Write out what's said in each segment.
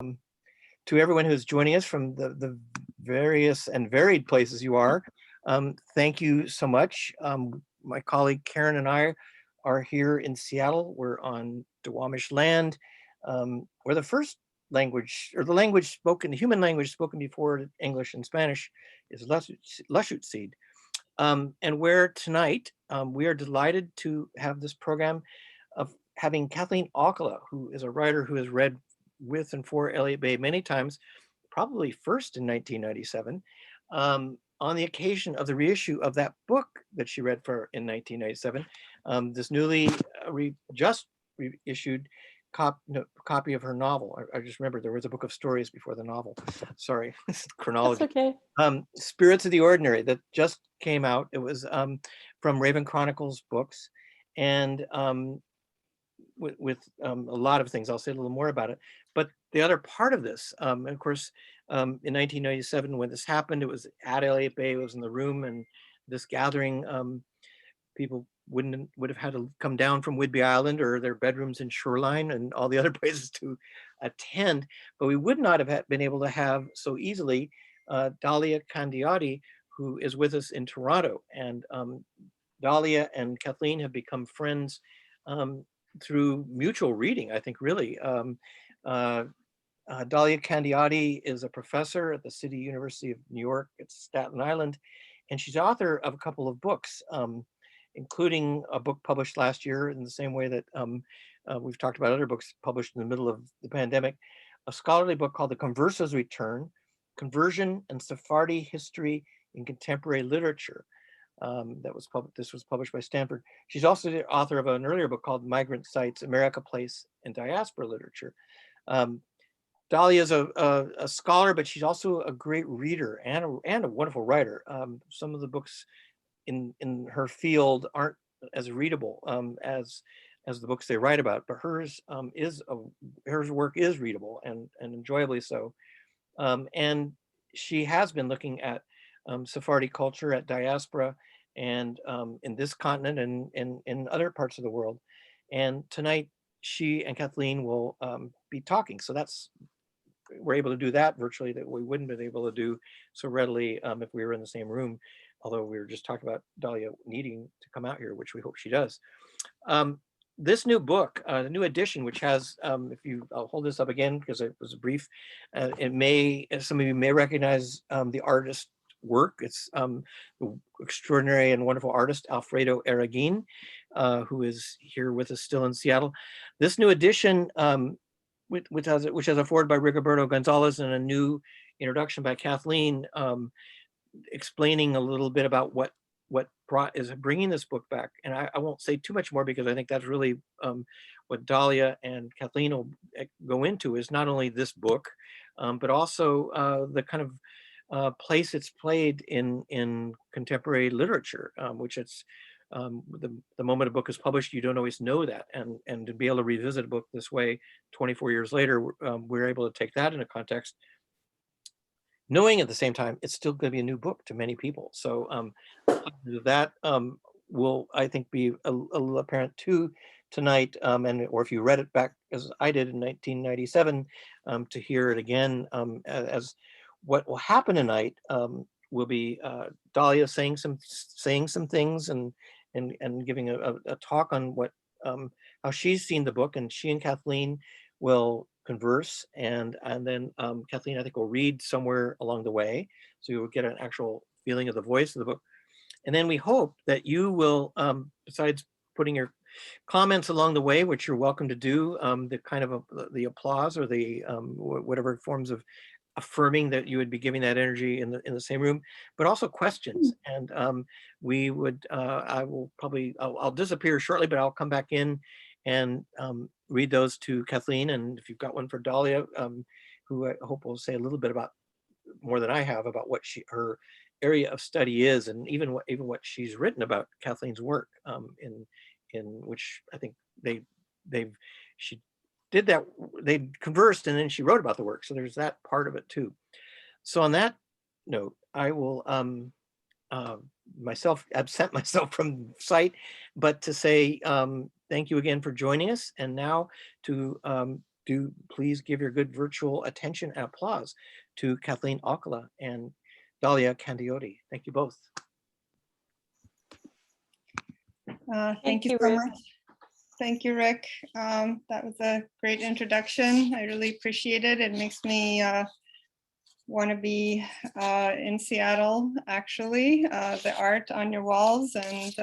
To everyone who's joining us from the various and varied places you are, thank you so much. My colleague Karen and I are here in Seattle. We're on Duwamish land, where the first language, or the language spoken, the human language spoken before English and Spanish, is Lushootseed. And where tonight we are delighted to have this program of having Kathleen Alcalá, who is a writer who has read with and for Elliott Bay many times, probably first in 1997, on the occasion of the reissue of that book that she read for in 1997, this newly just reissued copy of her novel. I just remembered there was a book of stories before the novel. Sorry, chronology. That's okay. Spirits of the Ordinary that just came out. It was from Raven Chronicles Books, and with a lot of things. I'll say a little more about it. But the other part of this, of course, in 1997, when this happened, it was at Elliott Bay, it was in the room, and this gathering, people would have had to come down from Whidbey Island or their bedrooms in Shoreline and all the other places to attend, but we would not have been able to have so easily Dalia Kandiyoti, who is with us in Toronto. And Dalia and Kathleen have become friends through mutual reading, I think, really. Dalia Kandiyoti is a professor at the City University of New York at Staten Island, and she's author of a couple of books, including a book published last year in the same way that we've talked about other books published in the middle of the pandemic, a scholarly book called The Converso's Return, Conversion and Sephardi History in Contemporary Literature. This was published by Stanford. She's also the author of an earlier book called Migrant Sites, America, Place, and Diaspora Literature. Dalia is a scholar, but she's also a great reader and a wonderful writer. Some of the books in her field aren't as readable as the books they write about, but hers work is readable and enjoyably so. And she has been looking at Sephardi culture, at diaspora, and in this continent and in other parts of the world. And tonight, she and Kathleen will be talking. So we're able to do that virtually that we wouldn't have been able to do so readily if we were in the same room, although we were just talking about Dalia needing to come out here, which we hope she does. This new book, the new edition, which has, I'll hold this up again because it was brief. Some of you may recognize the artist work. It's the extraordinary and wonderful artist Alfredo Araguin, who is here with us still in Seattle. This new edition, which has a foreword by Rigoberto Gonzalez and a new introduction by Kathleen, explaining a little bit about what is bringing this book back. And I won't say too much more because I think that's really what Dalia and Kathleen will go into, is not only this book, but also the kind of place it's played in contemporary literature, which it's the moment a book is published, you don't always know that. And to be able to revisit a book this way 24 years later, we're able to take that into context, knowing at the same time it's still going to be a new book to many people. So that will, I think, be a little apparent too tonight, or if you read it back as I did in 1997, to hear it again, as what will happen tonight will be Dalia saying some things and giving a talk on how she's seen the book, and she and Kathleen will converse, and then Kathleen, I think, will read somewhere along the way, so you will get an actual feeling of the voice of the book. And then we hope that you will, besides putting your comments along the way, which you're welcome to do, the kind of the applause or the whatever forms of affirming that you would be giving that energy in the same room, but also questions. And we would, I'll disappear shortly, but I'll come back in and read those to Kathleen. And if you've got one for Dalia, who I hope will say a little bit about, more than I have, about what her area of study is, and even what she's written about Kathleen's work, in which I think she did that, they conversed and then she wrote about the work. So there's that part of it too. So on that note, I will absent myself from sight, but to say thank you again for joining us. And now to do please give your good virtual attention and applause to Kathleen Alcalá and Dalia Kandiyoti. Thank you both. Thank you so much. Thank you, Rick. That was a great introduction. I really appreciate it. It makes me want to be in Seattle, actually. The art on your walls and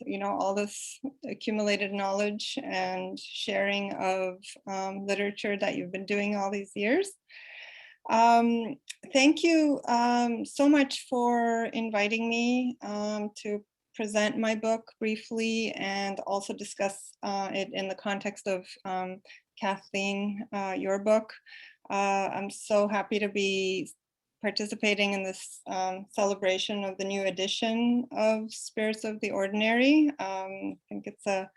you know, all this accumulated knowledge and sharing of literature that you've been doing all these years. Thank you so much for inviting me to present my book briefly and also discuss it in the context of Kathleen, your book. I'm so happy to be participating in this celebration of the new edition of Spirits of the Ordinary. I think it's a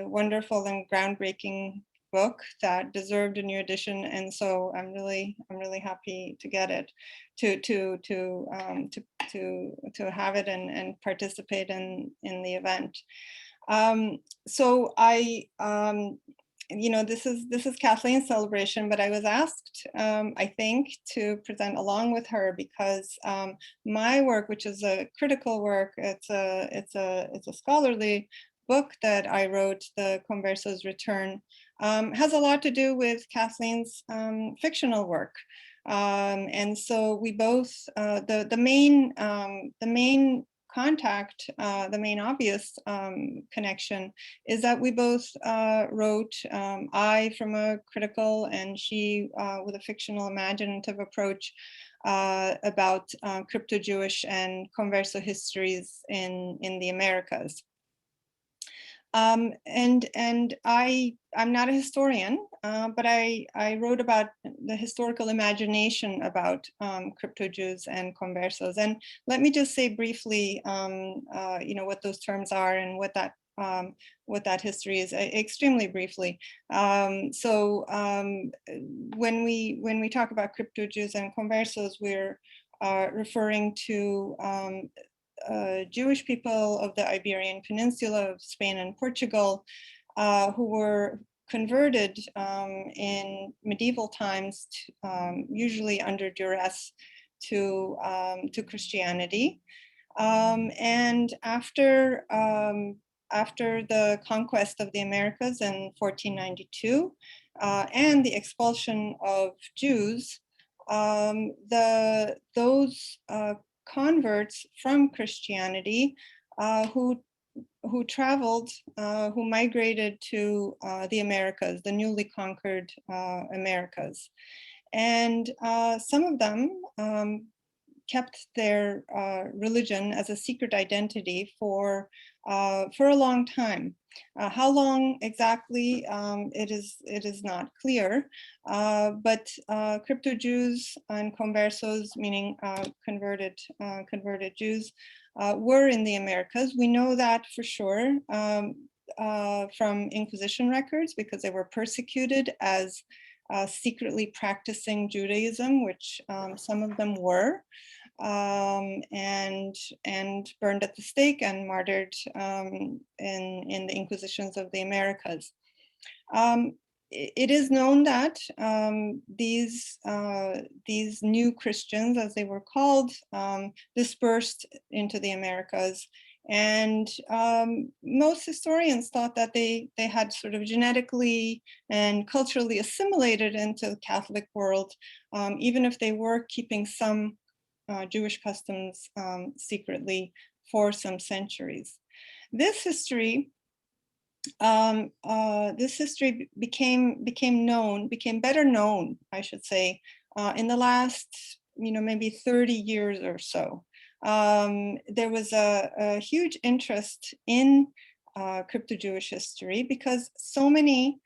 wonderful and groundbreaking book that deserved a new edition, and so I'm really happy to get it, to have it and participate in the event. So I you know, this is Kathleen's celebration, but I was asked, I think, to present along with her because my work, which is a critical work, it's a scholarly book that I wrote, The Converso's Return, has a lot to do with Kathleen's fictional work. And so we both, the main contact, the main obvious connection is that we both wrote, I from a critical and she with a fictional imaginative approach about crypto-Jewish and Converso histories in the Americas. And I'm not a historian, but I wrote about the historical imagination about crypto-Jews and conversos. And let me just say briefly, you know, what those terms are and what that history is, extremely briefly. So when we talk about crypto-Jews and conversos, we're referring to Jewish people of the Iberian Peninsula of Spain and Portugal who were converted in medieval times, usually under duress, to Christianity. And after the conquest of the Americas in 1492 and the expulsion of Jews, those converts from Christianity who traveled, who migrated to the Americas, the newly conquered Americas. And some of them kept their religion as a secret identity for a long time. How long exactly, it is not clear, but crypto-Jews and conversos, meaning converted Jews, were in the Americas. We know that for sure from Inquisition records because they were persecuted as secretly practicing Judaism, which some of them were. And burned at the stake and martyred in the Inquisitions of the Americas. It is known that these new Christians, as they were called, dispersed into the Americas. And most historians thought that they had sort of genetically and culturally assimilated into the Catholic world, even if they were keeping some Jewish customs secretly for some centuries. This history became better known, I should say, in the last, maybe 30 years or so. There was a huge interest in crypto-Jewish history because so many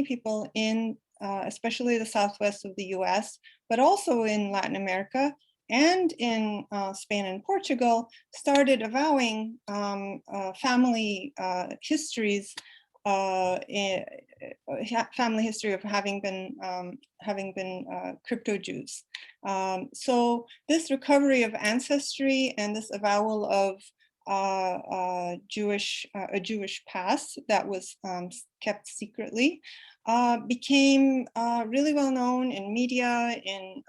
people in especially the southwest of the US, but also in Latin America and in Spain and Portugal, started avowing family histories, family history of having been crypto-Jews. So this recovery of ancestry and this avowal of a Jewish past that was kept secretly, became really well known in media, in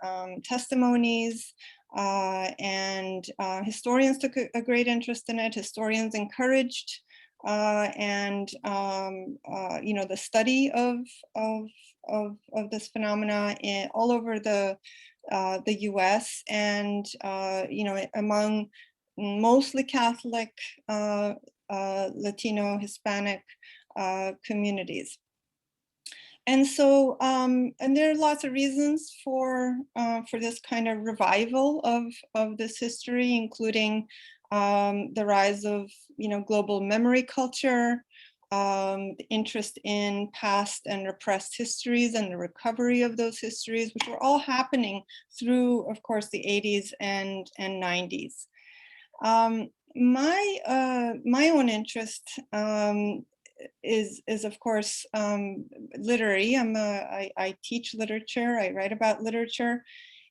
testimonies, and historians took a great interest in it. Historians encouraged the study of this phenomena all over the U.S. and among mostly Catholic, Latino, Hispanic communities. And so, and there are lots of reasons for this kind of revival of this history, including the rise of global memory culture, the interest in past and repressed histories and the recovery of those histories, which were all happening through, of course, the 80s and 90s. My own interest is of course literary. I teach literature. I write about literature,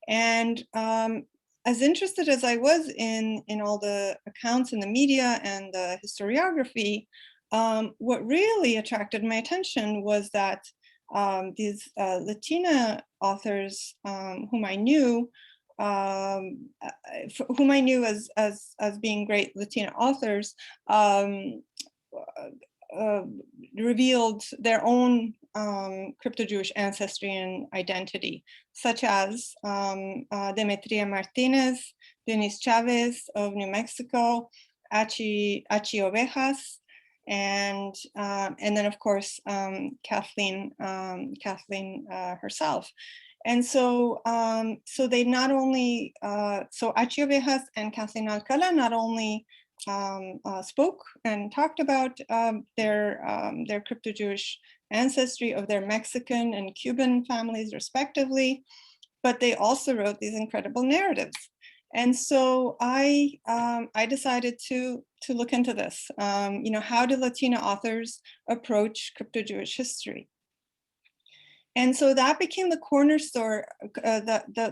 and as interested as I was in all the accounts in the media and the historiography, what really attracted my attention was that these Latina authors whom I knew as being great Latina authors, revealed their own crypto-Jewish ancestry and identity, such as Demetria Martinez, Denise Chavez of New Mexico, Achi Ovejas, and then of course Kathleen herself. And so, so they not only, so Achi Ovejas and Kathleen Alcalá not only spoke and talked about their crypto-Jewish ancestry of their Mexican and Cuban families respectively, but they also wrote these incredible narratives. And so I decided to look into this. How do Latina authors approach crypto-Jewish history? And so that became the cornerstone.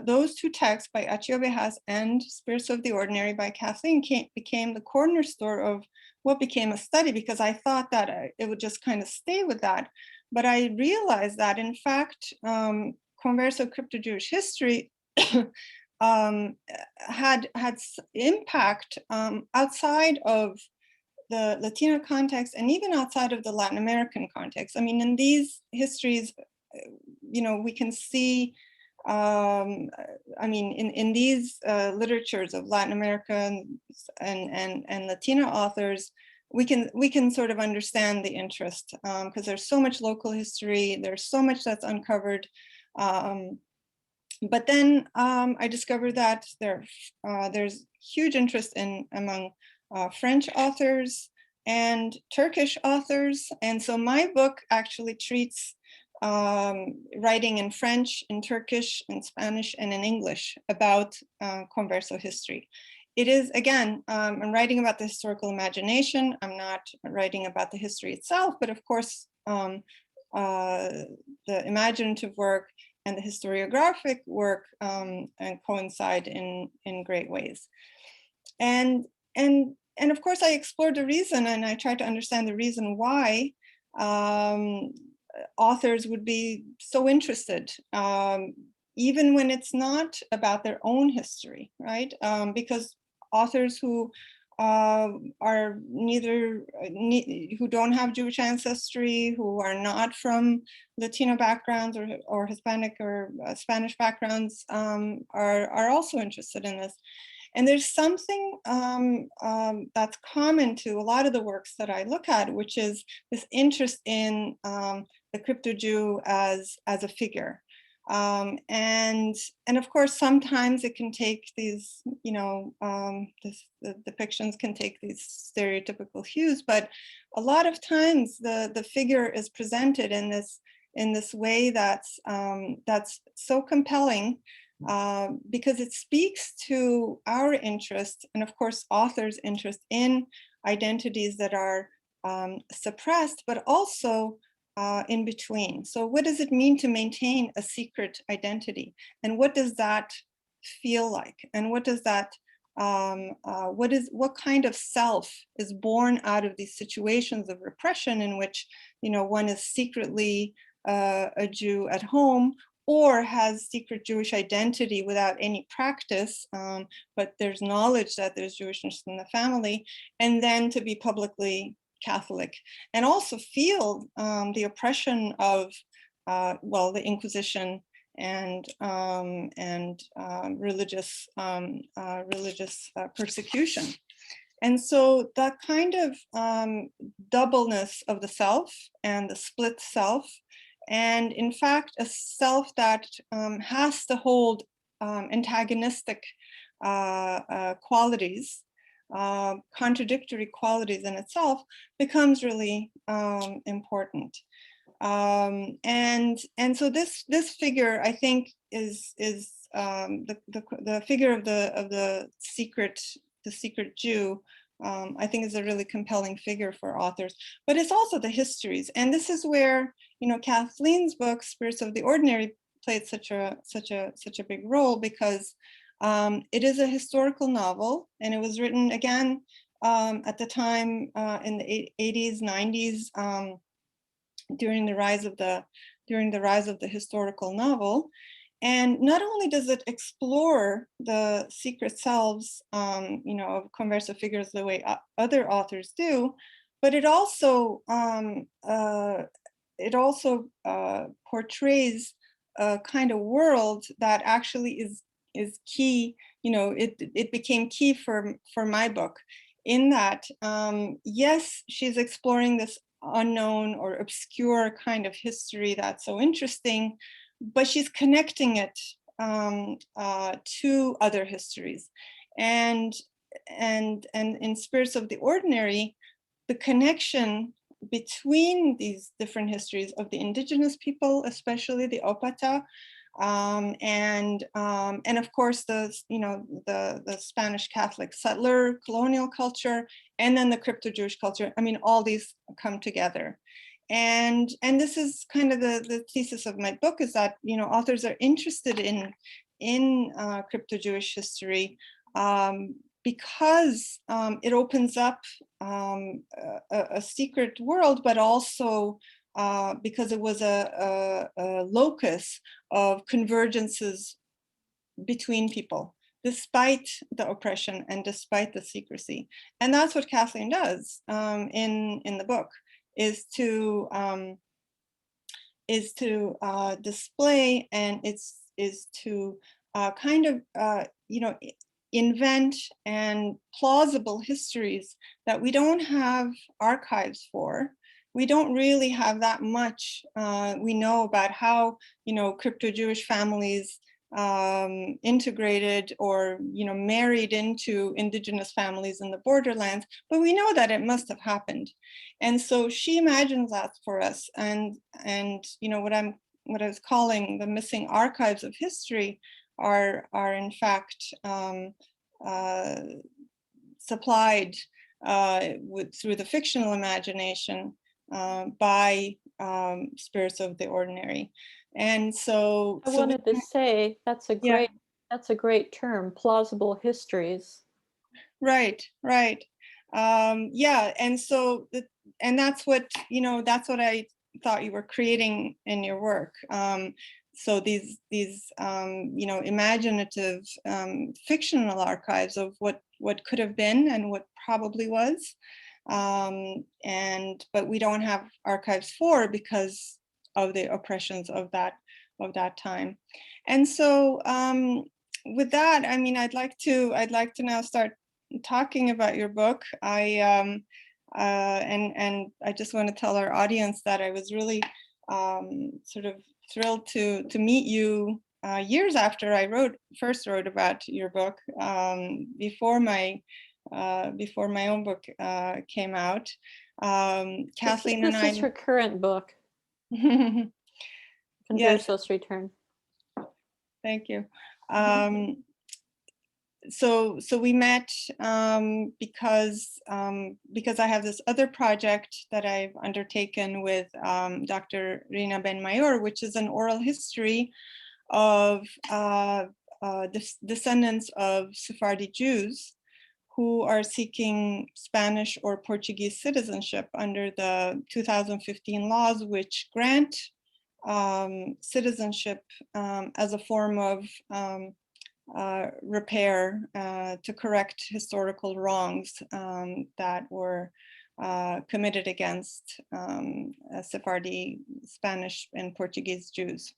Those two texts by Achi Ovejas and Spirits of the Ordinary by Kathleen became the cornerstone of what became a study, because I thought that it would just kind of stay with that. But I realized that, in fact, Converso crypto-Jewish history had impact outside of the Latino context and even outside of the Latin American context. I mean, in these histories, we can see, in these literatures of Latin America and Latino authors, we can sort of understand the interest, because there's so much local history, there's so much that's uncovered. But then I discovered that there's huge interest among French authors and Turkish authors. And so my book actually treats writing in French, in Turkish, in Spanish, and in English about Converso history. It is, again, I'm writing about the historical imagination. I'm not writing about the history itself, but of course, the imaginative work and the historiographic work coincide in great ways. And of course, I explored the reason, and I tried to understand the reason why authors would be so interested, even when it's not about their own history, right? Because authors who are who don't have Jewish ancestry, who are not from Latino backgrounds or Hispanic or Spanish backgrounds, are also interested in this. And there's something that's common to a lot of the works that I look at, which is this interest in the crypto-Jew as a figure. And of course, sometimes it can take these, the depictions can take these stereotypical hues, but a lot of times the figure is presented in this way that's so compelling, because it speaks to our interest, and of course authors' interest in identities that are suppressed, but also in between. So what does it mean to maintain a secret identity? And what does that feel like? And what does that what kind of self is born out of these situations of repression in which, one is secretly a Jew at home, or has secret Jewish identity without any practice, but there's knowledge that there's Jewishness in the family, and then to be publicly Catholic, and also feel the oppression of, the Inquisition and religious persecution. And so that kind of doubleness of the self and the split self, and in fact, a self that has to hold antagonistic qualities, contradictory qualities in itself, becomes really important. And so this figure, I think, is the figure of the secret Jew. I think is a really compelling figure for authors, but it's also the histories, and this is where Kathleen's book, Spirits of the Ordinary, played such a big role, because it is a historical novel, and it was written again at the time in the 80s, 90s, during the rise of the historical novel. And not only does it explore the secret selves, of Converso figures the way other authors do, but it also portrays a kind of world that actually is key. It became key for my book, in that yes, she's exploring this unknown or obscure kind of history that's so interesting, but she's connecting it to other histories, and in Spirits of the Ordinary, the connection between these different histories of the indigenous people, especially the Opata, and of course the Spanish Catholic settler colonial culture, and then the crypto-Jewish culture. I mean, all these come together. And this is kind of the thesis of my book, is that authors are interested in crypto-Jewish history because it opens up a secret world, but also because it was a locus of convergences between people, despite the oppression and despite the secrecy. And that's what Kathleen does in the book, is to display, and is to kind of invent and plausible histories that we don't have archives for. We don't really have that much we know about how crypto-Jewish families integrated or married into indigenous families in the borderlands, but we know that it must have happened. And so she imagines that for us, and what I was calling the missing archives of history are in fact supplied through the fictional imagination by Spirits of the Ordinary. And so I wanted to say that's a great term, plausible histories. Right. Yeah, and so that's what I thought you were creating in your work. So these imaginative fictional archives of what could have been and what probably was, but we don't have archives for, because of the oppressions of that time. And so with that, I mean, I'd like to now start talking about your book. And I just want to tell our audience that I was really sort of thrilled to meet you years after I first wrote about your book, before my own book came out. Kathleen and I. This is her current book. Converso's Return. Thank you. So we met because I have this other project that I've undertaken with Dr. Rina Ben Mayor, which is an oral history of descendants of Sephardi Jews who are seeking Spanish or Portuguese citizenship under the 2015 laws, which grant citizenship as a form of repair to correct historical wrongs that were committed against Sephardi, Spanish, and Portuguese Jews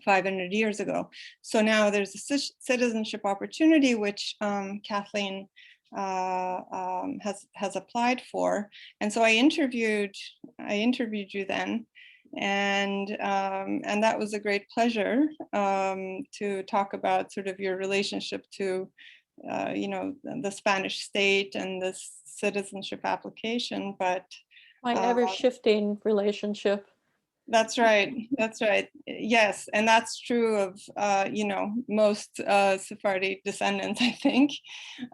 500 years ago. So now there's a citizenship opportunity which Kathleen has applied for, and so I interviewed you then, and that was a great pleasure to talk about sort of your relationship to the Spanish state and this citizenship application, but my ever-shifting relationship. That's right. That's right. Yes, and that's true of most Sephardi descendants, I think.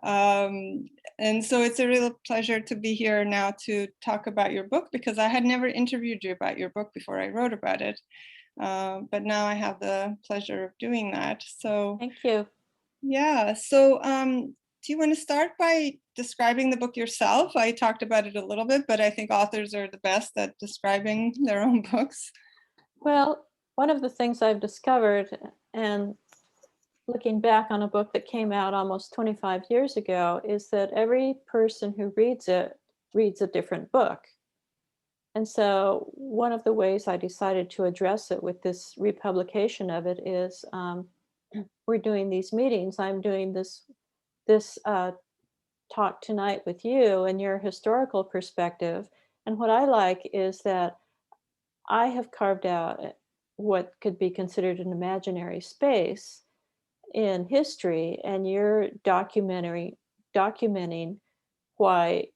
And so it's a real pleasure to be here now to talk about your book, because I had never interviewed you about your book before I wrote about it. But now I have the pleasure of doing that. So thank you. Yeah. So do you want to start by describing the book yourself? I talked about it a little bit, but I think authors are the best at describing their own books. Well, one of the things I've discovered, and looking back on a book that came out almost 25 years ago, is that every person who reads it reads a different book. And so one of the ways I decided to address it with this republication of it is we're doing these meetings. I'm doing this talk tonight with you and your historical perspective. And what I like is that I have carved out what could be considered an imaginary space in history, and you're documenting why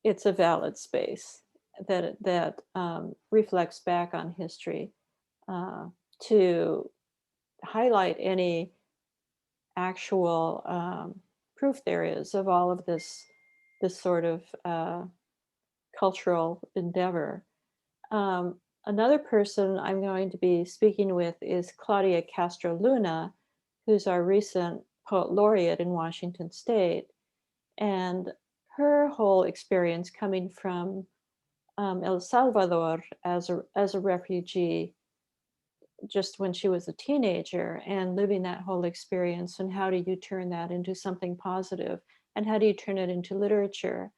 it's a valid space that reflects back on history to highlight any actual proof there is of all of this sort of cultural endeavor. Another person I'm going to be speaking with is Claudia Castro Luna, who's our recent poet laureate in Washington State. And her whole experience coming from El Salvador as a refugee just when she was a teenager, and living that whole experience, and how do you turn that into something positive, and how do you turn it into literature.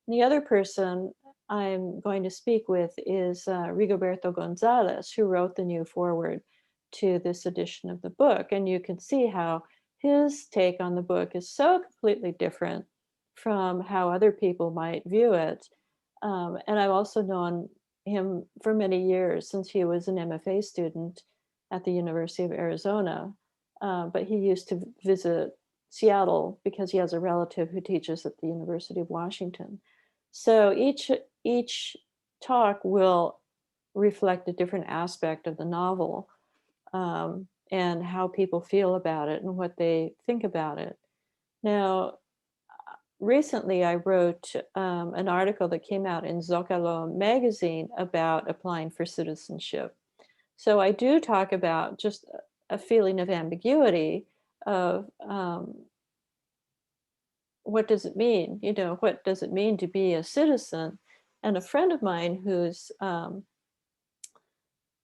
And the other person I'm going to speak with is Rigoberto Gonzalez, who wrote the new foreword to this edition of the book. And you can see how his take on the book is so completely different from how other people might view it. And I've also known him for many years, since he was an MFA student at the University of Arizona. But he used to visit Seattle because he has a relative who teaches at the University of Washington. So each talk will reflect a different aspect of the novel, and how people feel about it and what they think about it. Now, recently I wrote an article that came out in Zocalo magazine about applying for citizenship. So I do talk about just a feeling of ambiguity of what does it mean? What does it mean to be a citizen? And a friend of mine who's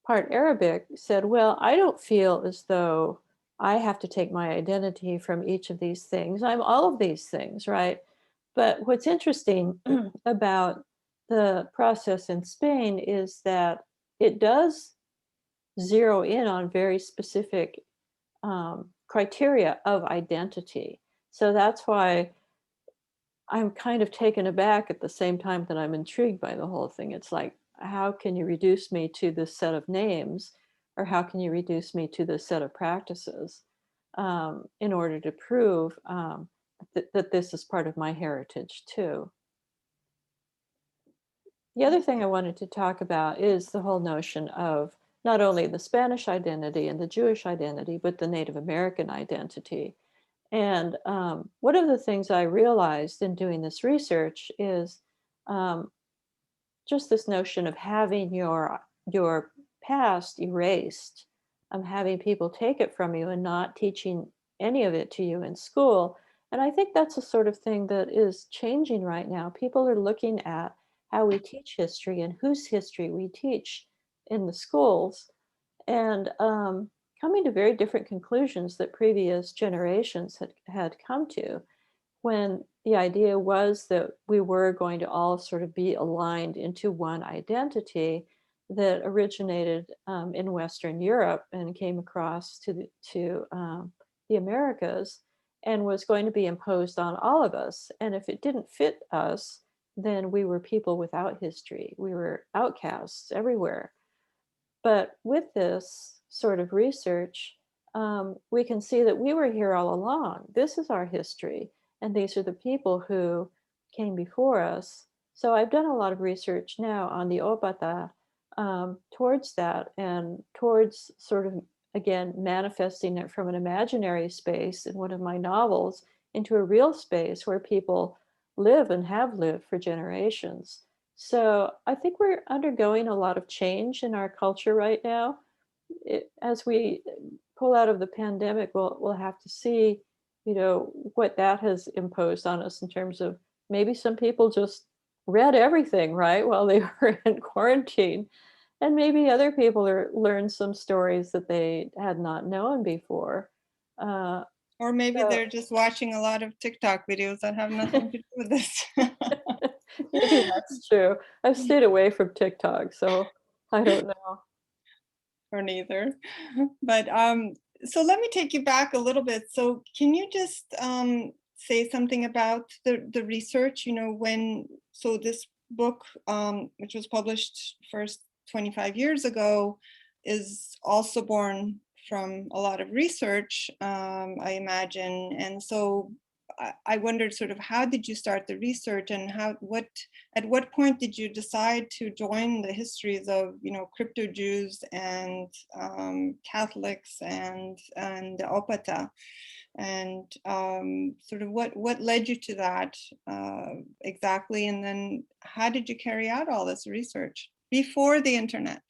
part Arabic said, well, I don't feel as though I have to take my identity from each of these things. I'm all of these things, right? But what's interesting about the process in Spain is that it does zero in on very specific criteria of identity. So that's why I'm kind of taken aback at the same time that I'm intrigued by the whole thing. It's like, how can you reduce me to this set of names, or how can you reduce me to this set of practices in order to prove that this is part of my heritage too? The other thing I wanted to talk about is the whole notion of not only the Spanish identity and the Jewish identity, but the Native American identity. And one of the things I realized in doing this research is just this notion of having your past erased having people take it from you and not teaching any of it to you in school. And I think that's the sort of thing that is changing right now. People are looking at how we teach history and whose history we teach in the schools, and coming to very different conclusions that previous generations had come to, when the idea was that we were going to all sort of be aligned into one identity that originated in Western Europe and came across to the Americas and was going to be imposed on all of us. And if it didn't fit us, then we were people without history. We were outcasts everywhere. But with this sort of research, we can see that we were here all along. This is our history, and these are the people who came before us. So I've done a lot of research now on the Opata, towards that and towards sort of, again, manifesting it from an imaginary space in one of my novels into a real space where people live and have lived for generations. So I think we're undergoing a lot of change in our culture right now. As we pull out of the pandemic, we'll have to see, what that has imposed on us in terms of maybe some people just read everything, right, while they were in quarantine, and maybe other people learned some stories that they had not known before. Uh, Or maybe so they're just watching a lot of TikTok videos that have nothing to do with this. maybe that's true. I've stayed away from TikTok, so I don't know. Or neither. But so let me take you back a little bit. So can you just say something about the research? So this book, which was published first 25 years ago, is also born from a lot of research, I imagine. And so I wondered sort of, how did you start the research, and at what point did you decide to join the histories of, crypto Jews and Catholics and the Opata, and sort of what led you to that exactly, and then how did you carry out all this research before the internet?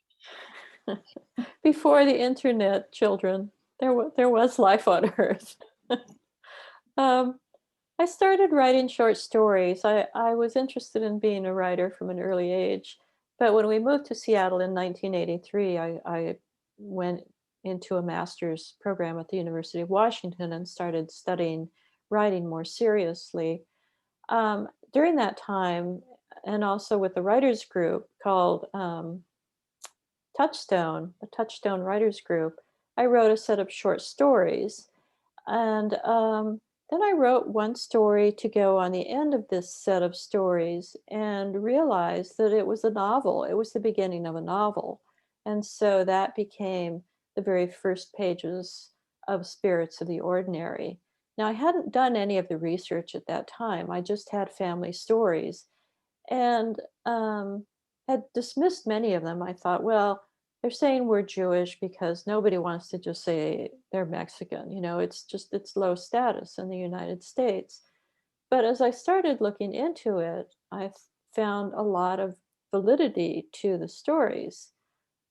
Before the internet, children, there was life on Earth. um, I started writing short stories. I was interested in being a writer from an early age, but when we moved to Seattle in 1983, I went into a master's program at the University of Washington and started studying writing more seriously. During that time, and also with the writers group called Touchstone, the Touchstone Writers Group, I wrote a set of short stories. And then I wrote one story to go on the end of this set of stories and realized that it was a novel. It was the beginning of a novel. And so that became the very first pages of Spirits of the Ordinary. Now, I hadn't done any of the research at that time. I just had family stories and had dismissed many of them. I thought, well, they're saying we're Jewish because nobody wants to just say they're Mexican. It's low status in the United States. But as I started looking into it, I found a lot of validity to the stories.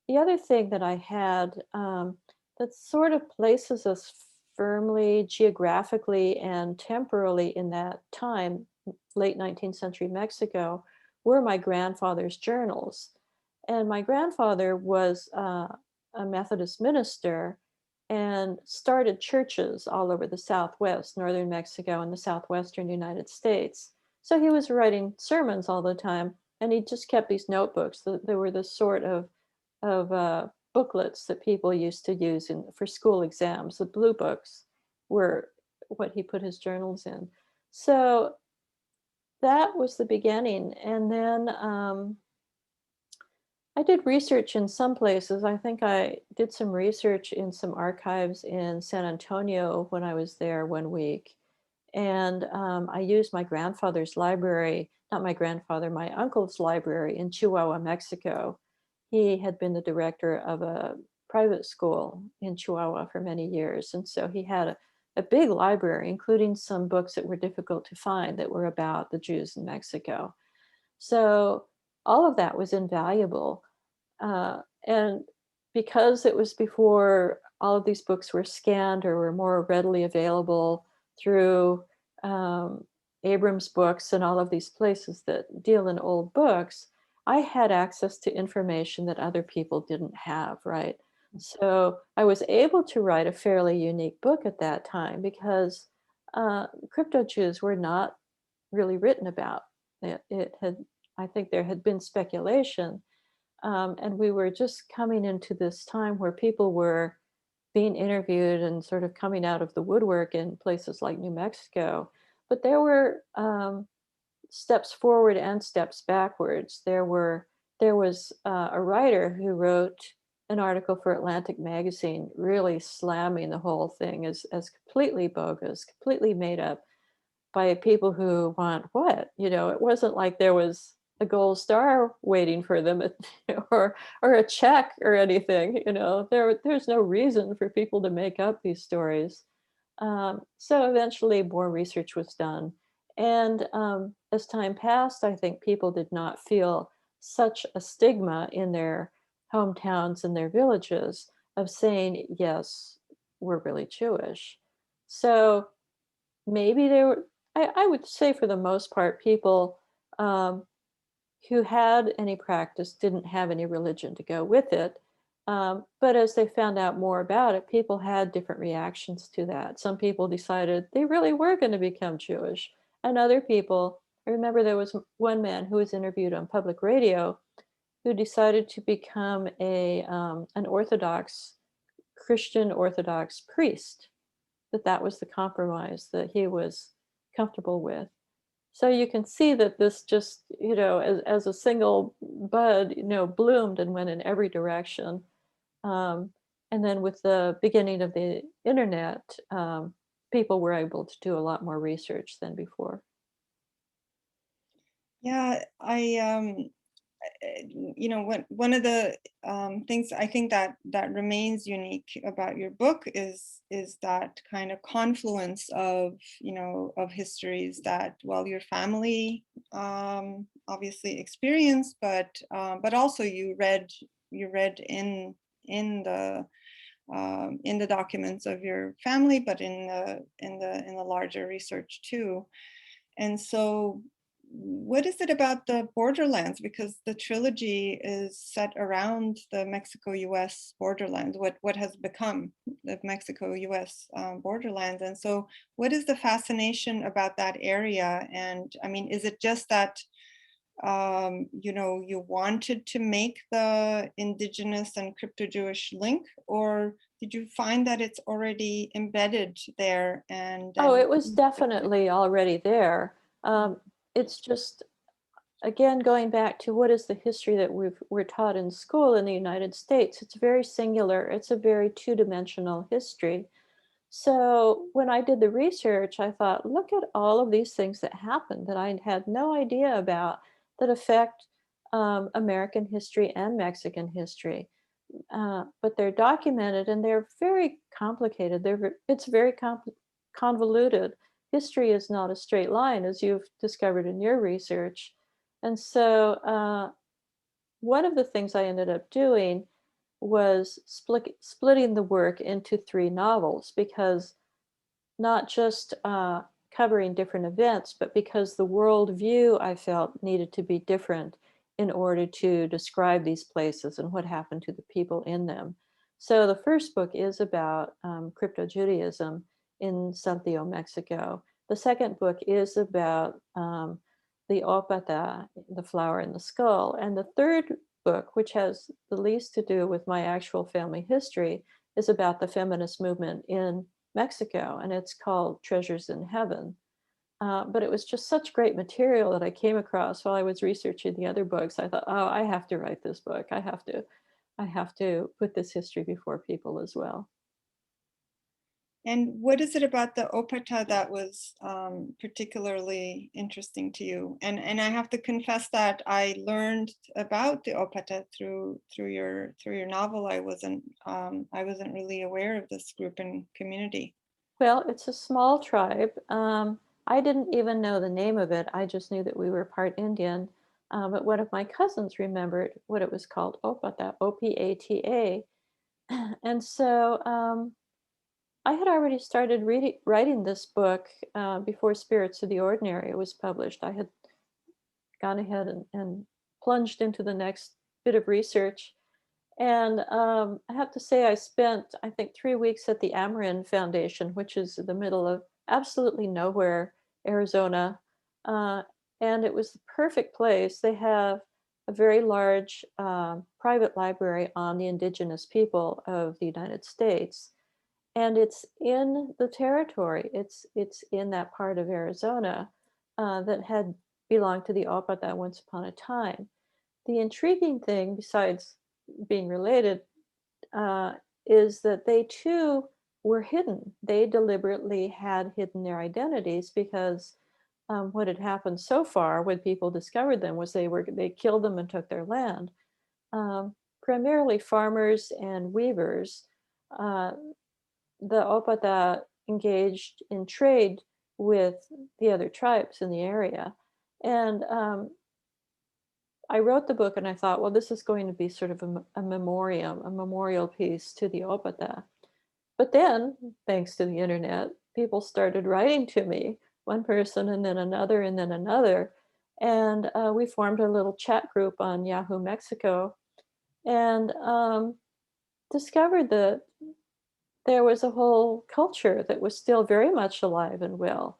The other thing that I had that sort of places us firmly geographically and temporally in that time, late 19th century Mexico, were my grandfather's journals. And my grandfather was a Methodist minister and started churches all over the Southwest, northern Mexico, and the southwestern United States. So he was writing sermons all the time, and he just kept these notebooks. There were this sort of booklets that people used to use for school exams. The blue books were what he put his journals in. So that was the beginning. And then I did research in some places. I think I did some research in some archives in San Antonio when I was there one week. And I used my grandfather's library, not my grandfather, my uncle's library in Chihuahua, Mexico. He had been the director of a private school in Chihuahua for many years. And so he had a big library, including some books that were difficult to find that were about the Jews in Mexico. So all of that was invaluable. And because it was before all of these books were scanned or were more readily available through Abrams Books and all of these places that deal in old books, I had access to information that other people didn't have, right? So I was able to write a fairly unique book at that time because crypto Jews were not really written about. It had, I think there had been speculation, and we were just coming into this time where people were being interviewed and sort of coming out of the woodwork in places like New Mexico. But there were steps forward and steps backwards. There was a writer who wrote an article for Atlantic Magazine, really slamming the whole thing as completely bogus, completely made up by people who want what? You know, it wasn't like there was a gold star waiting for them or a check or anything. You know, there's no reason for people to make up these stories. So eventually more research was done. And as time passed, I think people did not feel such a stigma in their hometowns and their villages of saying, yes, we're really Jewish. So maybe they were, I would say for the most part, people who had any practice didn't have any religion to go with it. But as they found out more about it, people had different reactions to that. Some people decided they really were going to become Jewish. And other people, I remember there was one man who was interviewed on public radio who decided to become an Orthodox, Christian Orthodox priest, that was the compromise that he was comfortable with. So you can see that this just, you know, as a single bud, you know, bloomed and went in every direction. And then with the beginning of the internet, people were able to do a lot more research than before. Yeah, you know, one of the things I think that remains unique about your book is that kind of confluence of, you know, of histories that, well, your family obviously experienced, but also you read in the documents of your family, but in the larger research too. And so what is it about the borderlands? Because the trilogy is set around the Mexico-US borderlands, what has become the Mexico-US borderlands. And so what is the fascination about that area? And I mean, is it just that, you know, you wanted to make the indigenous and crypto-Jewish link, or did you find that it's already embedded there? And Oh, it was definitely already there. It's just, again, going back to what is the history that we're taught in school in the United States. It's very singular. It's a very two-dimensional history. So when I did the research, I thought, look at all of these things that happened that I had no idea about that affect American history and Mexican history. But they're documented and they're very complicated. It's very convoluted. History is not a straight line, as you've discovered in your research. And so one of the things I ended up doing was splitting the work into 3 novels, because not just covering different events, but because the worldview I felt needed to be different in order to describe these places and what happened to the people in them. So the first book is about crypto-Judaism in Santiago, Mexico. The second book is about the opata, the flower in the skull. And the third book, which has the least to do with my actual family history, is about the feminist movement in Mexico, and it's called Treasures in Heaven. But it was just such great material that I came across while I was researching the other books. I thought, oh, I have to write this book. I have to put this history before people as well. And what is it about the opata that was particularly interesting to you? And I have to confess that I learned about the opata through your novel. I wasn't really aware of this group and community. Well, it's a small tribe. I didn't even know the name of it. I just knew that we were part Indian. But one of my cousins remembered what it was called, Opata, Opata. And so I had already started writing this book before Spirits of the Ordinary was published. I had gone ahead and plunged into the next bit of research. And I have to say, I spent, I think, 3 weeks at the Amarin Foundation, which is in the middle of absolutely nowhere, Arizona. Uh, and it was the perfect place. They have a very large private library on the indigenous people of the United States. And it's in the territory. It's in that part of Arizona that had belonged to the Opata once upon a time. The intriguing thing, besides being related, uh, is that they too were hidden. They deliberately had hidden their identities because what had happened so far when people discovered them was they killed them and took their land. Primarily farmers and weavers. Uh, the Opata engaged in trade with the other tribes in the area, and I wrote the book and I thought, well, this is going to be sort of a memoriam, a memorial piece to the Opata. But then, thanks to the internet, people started writing to me, one person and then another and then another. And we formed a little chat group on Yahoo Mexico and discovered that there was a whole culture that was still very much alive and well.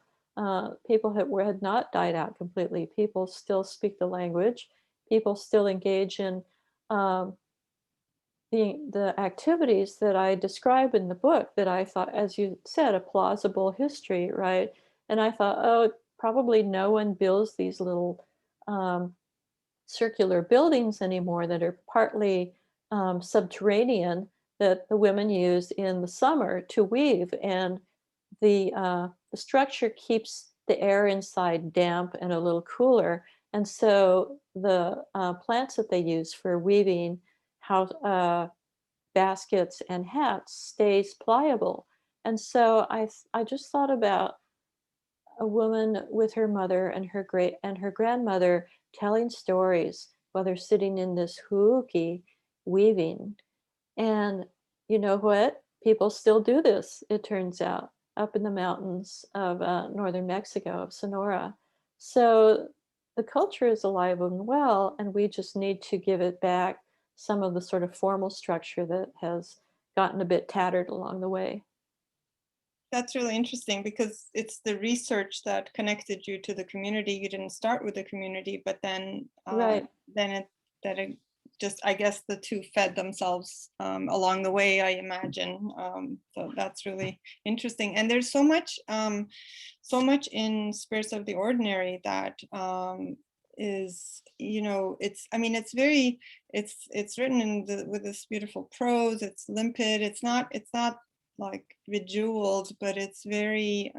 People had not died out completely. People still speak the language. People still engage in um, the activities that I describe in the book that I thought, as you said, a plausible history, right? And I thought, oh, probably no one builds these little um, circular buildings anymore that are partly subterranean that the women use in the summer to weave, and the structure keeps the air inside damp and a little cooler, and so the plants that they use for weaving house baskets and hats stays pliable. And so I just thought about a woman with her mother and her great and her grandmother telling stories while they're sitting in this huuki weaving. And you know what? People still do this, it turns out, up in the mountains of northern Mexico, of Sonora. So the culture is alive and well, and we just need to give it back some of the sort of formal structure that has gotten a bit tattered along the way. That's really interesting because it's the research that connected you to the community. You didn't start with the community, but then Right. it just, I guess the two fed themselves along the way, I imagine. So that's really interesting. And there's so much in Spirits of the Ordinary that is, it's, I mean, it's very, it's written with this beautiful prose. It's limpid. It's not like bejeweled, but it's very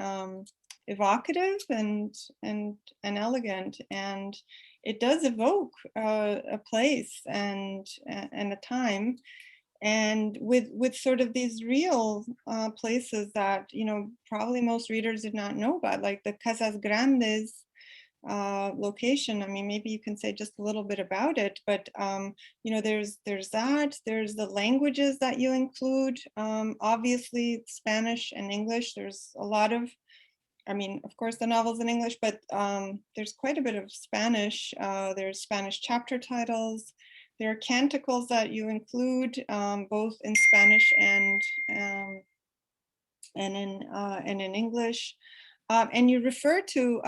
evocative and elegant, and it does evoke a place and a time, and with sort of these real places that probably most readers did not know about, like the Casas Grandes location. I mean, maybe you can say just a little bit about it, but there's the languages that you include. Obviously, Spanish and English. There's a lot of, I mean, of course, the novel's in English, but there's quite a bit of Spanish. There's Spanish chapter titles. There are canticles that you include both in Spanish and in English. And you refer to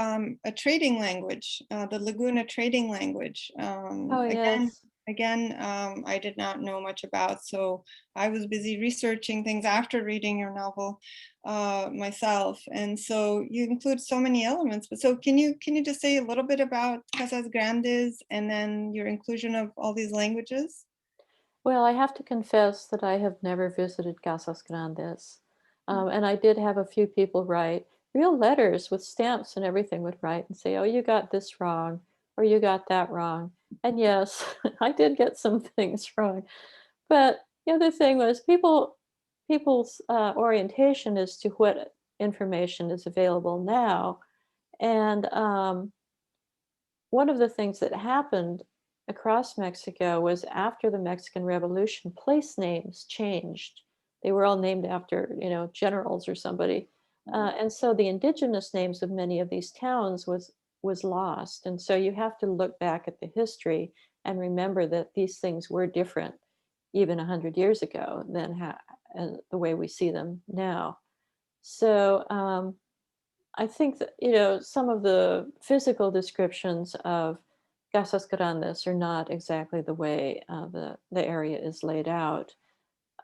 a trading language, the Laguna trading language. Oh, yes. Again, I did not know much about, so I was busy researching things after reading your novel myself. And so you include so many elements. But so can you just say a little bit about Casas Grandes and then your inclusion of all these languages? Well, I have to confess that I have never visited Casas Grandes. And I did have a few people write real letters with stamps and everything, would write and say, oh, you got this wrong, or you got that wrong. And yes, I did get some things wrong. But the other thing was people's orientation as to what information is available now. And one of the things that happened across Mexico was after the Mexican Revolution, place names changed. They were all named after, generals or somebody. And so the indigenous names of many of these towns was lost. And so you have to look back at the history and remember that these things were different even 100 years ago than the way we see them now. So I think that, some of the physical descriptions of Casas Grandes are not exactly the way the area is laid out.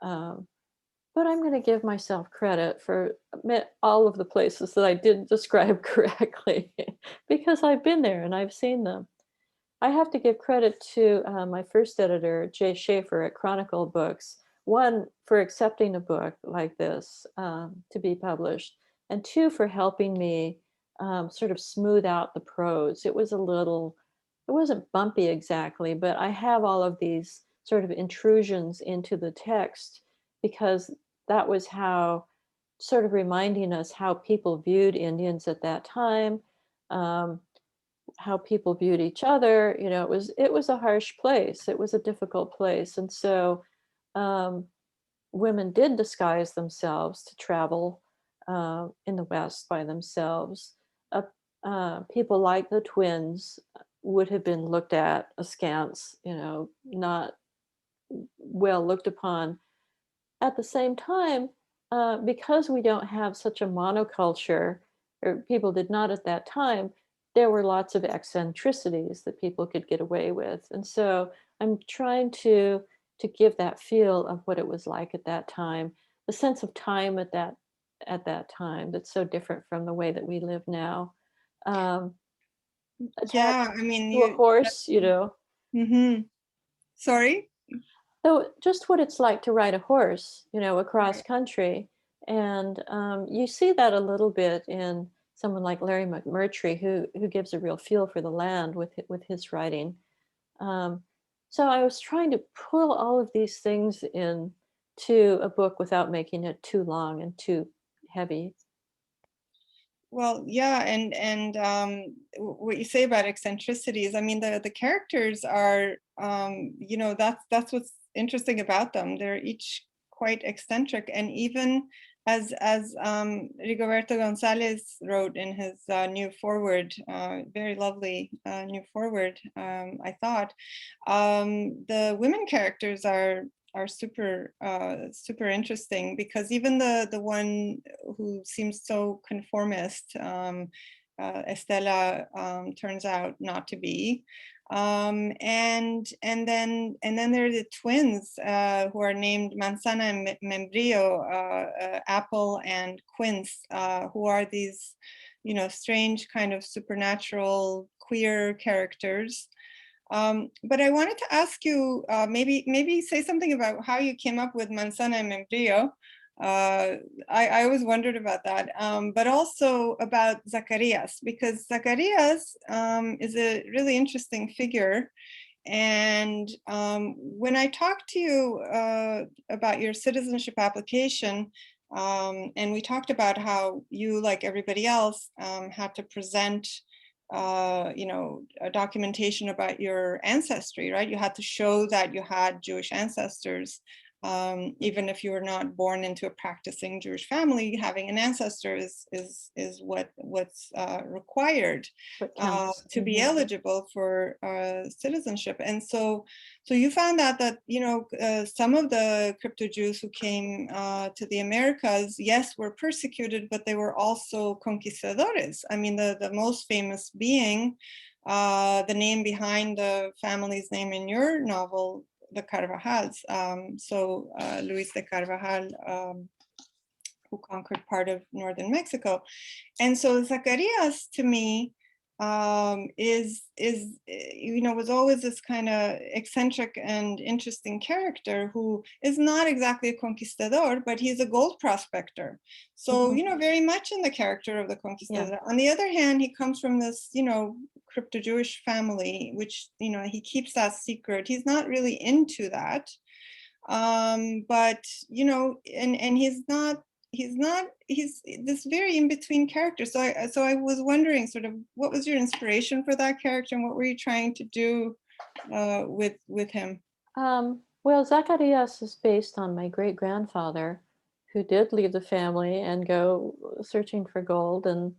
Um, but I'm going to give myself credit for all of the places that I didn't describe correctly because I've been there and I've seen them. I have to give credit to my first editor, Jay Schaefer at Chronicle Books, one, for accepting a book like this to be published, and two, for helping me sort of smooth out the prose. It wasn't bumpy exactly, but I have all of these sort of intrusions into the text because that was how, sort of reminding us how people viewed Indians at that time. How people viewed each other. It was a harsh place. It was a difficult place, and so um, women did disguise themselves to travel in the West by themselves. People like the twins would have been looked at askance, not well looked upon. At the same time, because we don't have such a monoculture, or people did not at that time, there were lots of eccentricities that people could get away with. And so I'm trying to give that feel of what it was like at that time, the sense of time at that time that's so different from the way that we live now. Um, Yeah, Attached I mean, to a horse, sorry. so just what it's like to ride a horse, across Right. country. And you see that a little bit in someone like Larry McMurtry, who gives a real feel for the land with his writing. Um, so I was trying to pull all of these things in to a book without making it too long and too heavy. Well, yeah, and what you say about eccentricities, I mean, the characters are, that's what's interesting about them. They're each quite eccentric, and even as Rigoberto Gonzalez wrote in his new foreword, very lovely new foreword, I thought, the women characters are super interesting, because even the one who seems so conformist, Estela, turns out not to be. And then there are the twins who are named Manzana and Membrillo, apple and quince, who are these, strange kind of supernatural queer characters. But I wanted to ask you, maybe say something about how you came up with Manzana and Membrillo. I always wondered about that, but also about Zacarias, because Zacarias is a really interesting figure. And when I talked to you about your citizenship application, and we talked about how you, like everybody else, had to present a documentation about your ancestry, right? You had to show that you had Jewish ancestors, even if you were not born into a practicing Jewish family. Having an ancestor is what's required What counts? to be eligible for citizenship. And so you found out that some of the crypto Jews who came to the Americas, yes, were persecuted, but they were also conquistadores. I mean, the most famous being the name behind the family's name in your novel, the Carvajals. Luis de Carvajal, who conquered part of northern Mexico. And so Zacarias, to me, was always this kind of eccentric and interesting character who is not exactly a conquistador, but he's a gold prospector. So, very much in the character of the conquistador. Yeah. On the other hand, he comes from this, crypto-Jewish family, which, he keeps that secret. He's not really into that. But, and he's this very in-between character. So I was wondering, sort of, what was your inspiration for that character, and what were you trying to do with him? Well, Zacarias is based on my great grandfather, who did leave the family and go searching for gold, and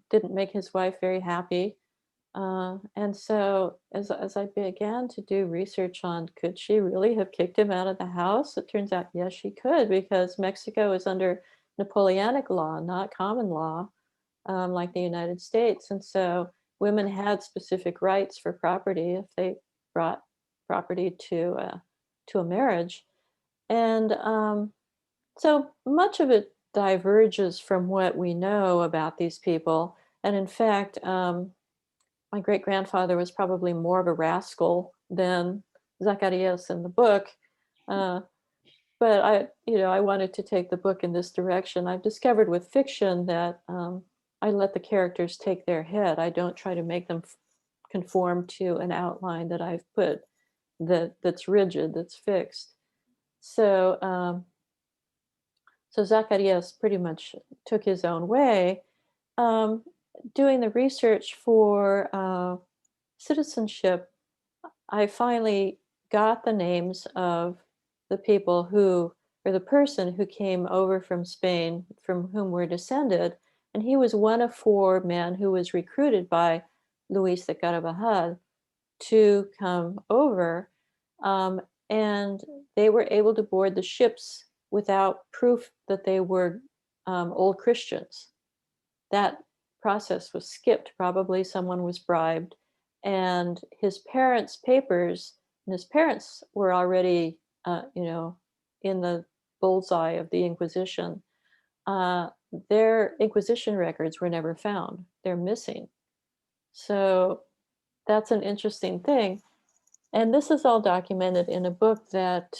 didn't make his wife very happy. And so, as I began to do research on could she really have kicked him out of the house, it turns out yes, she could, because Mexico is under Napoleonic law, not common law, like the United States. And so, women had specific rights for property if they brought property to a marriage. And so much of it diverges from what we know about these people. And in fact, my great grandfather was probably more of a rascal than Zacarias in the book. Uh, but I wanted to take the book in this direction. I've discovered with fiction that I let the characters take their head. I don't try to make them conform to an outline that I've put that's rigid, that's fixed. So so Zacarias pretty much took his own way. Um, Doing the research for citizenship, I finally got the names of the people who, or the person who came over from Spain, from whom we're descended. And he was one of four men who was recruited by Luis de Carvajal to come over. Um, and they were able to board the ships without proof that they were old Christians. That process was skipped. Probably someone was bribed. And his parents' papers, and his parents were already, in the bullseye of the Inquisition. Their Inquisition records were never found. They're missing. So that's an interesting thing. And this is all documented in a book that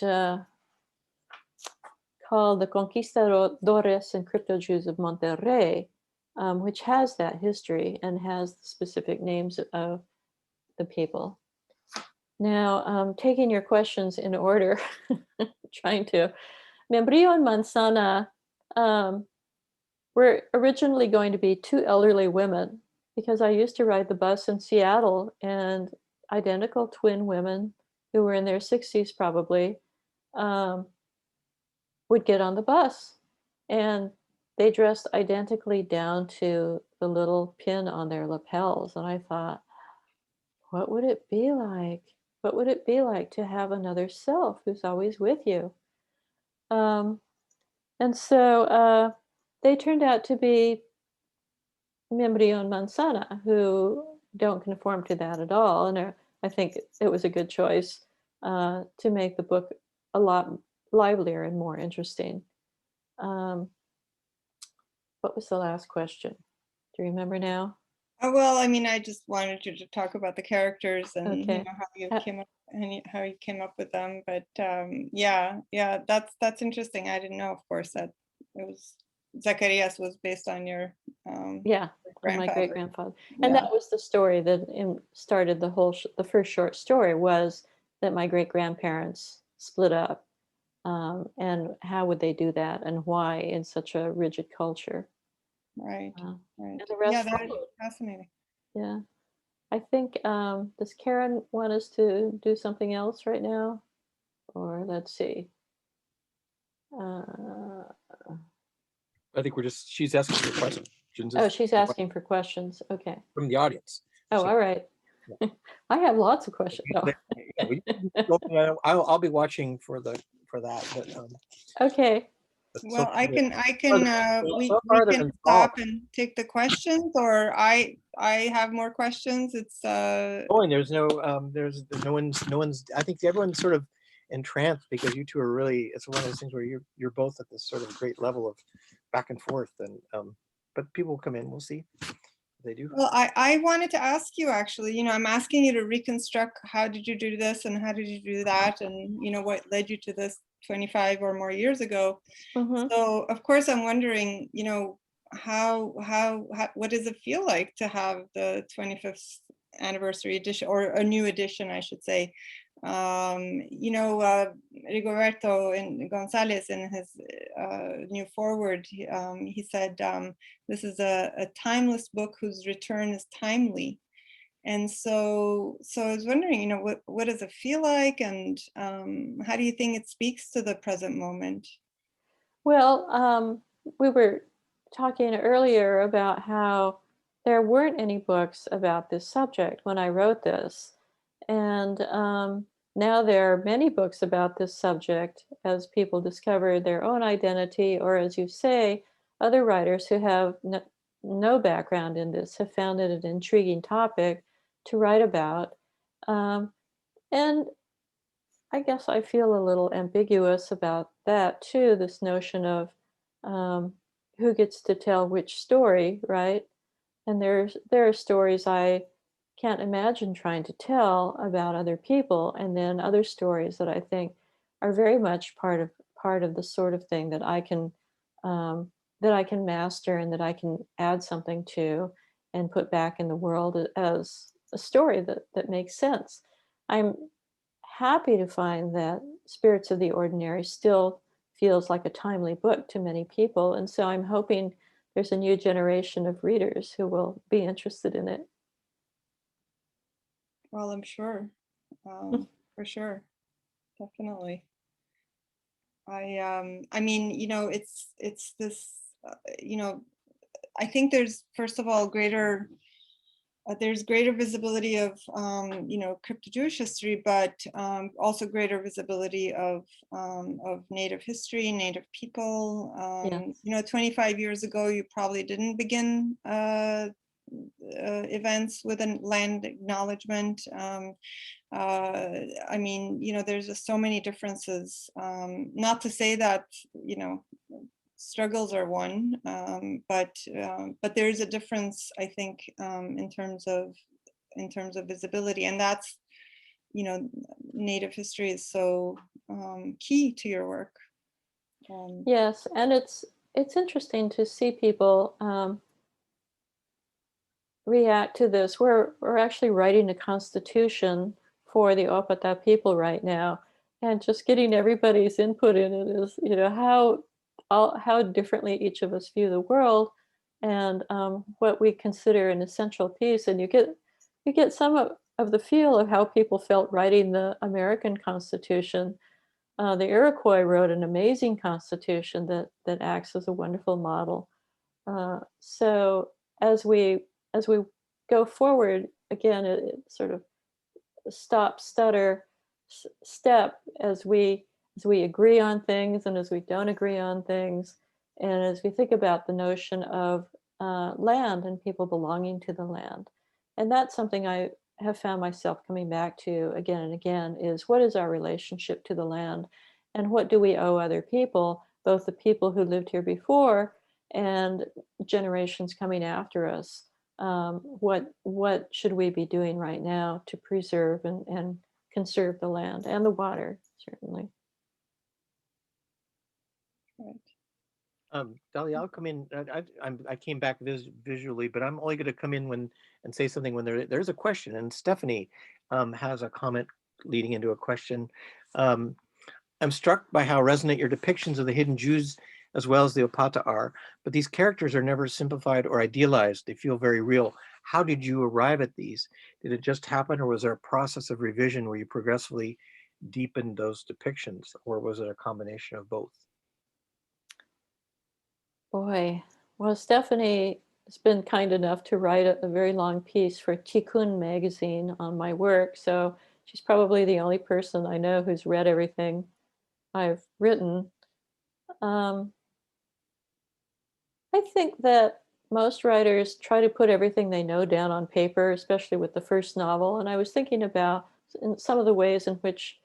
called The Conquistadores and Crypto Jews of Monterrey, which has that history and has the specific names of the people. Now, taking your questions in order, trying to. Membrillo and Manzana were originally going to be two elderly women, because I used to ride the bus in Seattle, and identical twin women who were in their 60s probably would get on the bus, and they dressed identically down to the little pin on their lapels. And I thought, what would it be like? What would it be like to have another self who's always with you? And so they turned out to be Membrillo and Manzana, who don't conform to that at all. And I think it was a good choice to make the book a lot livelier and more interesting. What was the last question? Do you remember now? Well, I mean, I just wanted you to talk about the characters and Okay. how you came up and how you came up with them. But yeah, that's interesting. I didn't know, of course, that it was Zacarias was based on your Yeah, on my great grandfather. grandfather. And Yeah. that was the story that started the whole, the first short story was that my great grandparents split up. And how would they do that, and why in such a rigid culture? Right. And Right. the Yeah, rest that is followed. fascinating. Yeah. I think, does Karen want us to do something else right now? Or let's see. I think she's asking for questions. Oh, she's asking for questions. Okay. From the audience. Oh, So, all right. yeah. I have lots of questions. No. Yeah, I'll be watching for that. But, Okay. Well, we can involved. stop and take the questions, or I have more questions. It's Going, there's no one's. I think everyone's sort of entranced because you two are really. It's one of those things where you're both at this sort of great level of back and forth, and but people will come in. We'll see if they do. well, I wanted to ask you actually. I'm asking you to reconstruct how did you do this and how did you do that, and what led you to this 25 or more years ago. Mm-hmm. So of course I'm wondering, how what does it feel like to have the 25th anniversary edition, or a new edition, I should say. Rigoberto Gonzalez in his new foreword, he said, this is a timeless book whose return is timely. And so I was wondering, you know, what does it feel like, and how do you think it speaks to the present moment? Well, we were talking earlier about how there weren't any books about this subject when I wrote this. And now there are many books about this subject as people discover their own identity, or as you say, other writers who have no background in this have found it an intriguing topic to write about. Um, and I guess I feel a little ambiguous about that too, this notion of um, who gets to tell which story, right? And there are stories I can't imagine trying to tell about other people, and then other stories that I think are very much part of the sort of thing that I can master and that I can add something to and put back in the world as a story that makes sense. I'm happy to find that Spirits of the Ordinary still feels like a timely book to many people, and so I'm hoping there's a new generation of readers who will be interested in it. Well, I'm sure, for sure, definitely. I mean, you know, it's this, you know, I think there's, first of all, there's greater visibility of, you know, crypto-Jewish history, but also greater visibility of Native history, Native people. Yes. You know, 25 years ago, you probably didn't begin events with a land acknowledgement. I mean, you know, there's just so many differences. Not to say that, you know, struggles are one, but there's a difference, I think, in terms of visibility, and that's, you know, Native history is so key to your work. Yes, and it's interesting to see people react to this. We're actually writing a constitution for the Opata people right now, and just getting everybody's input in it is, you know, how differently each of us view the world, and what we consider an essential piece. And you get some of the feel of how people felt writing the American Constitution. The Iroquois wrote an amazing constitution that acts as a wonderful model. So as we as we go forward, again, it sort of stop, stutter, step as we agree on things and as we don't agree on things, and as we think about the notion of land and people belonging to the land. And that's something I have found myself coming back to again and again, is what is our relationship to the land, and what do we owe other people, both the people who lived here before and generations coming after us. What should we be doing right now to preserve and conserve the land and the water, certainly. Right. Dalia, I'll come in. I came back visually, but I'm only going to come in when and say something when there's a question. And Stephanie has a comment leading into a question. Um, I'm struck by how resonant your depictions of the hidden Jews as well as the Opata are, but these characters are never simplified or idealized. They feel very real. How did you arrive at these? Did it just happen, or was there a process of revision where you progressively deepened those depictions, or was it a combination of both? Boy, well, Stephanie has been kind enough to write a very long piece for Tikkun magazine on my work, so she's probably the only person I know who's read everything I've written. Um, I think that most writers try to put everything they know down on paper, especially with the first novel. And I was thinking about some of the ways in which,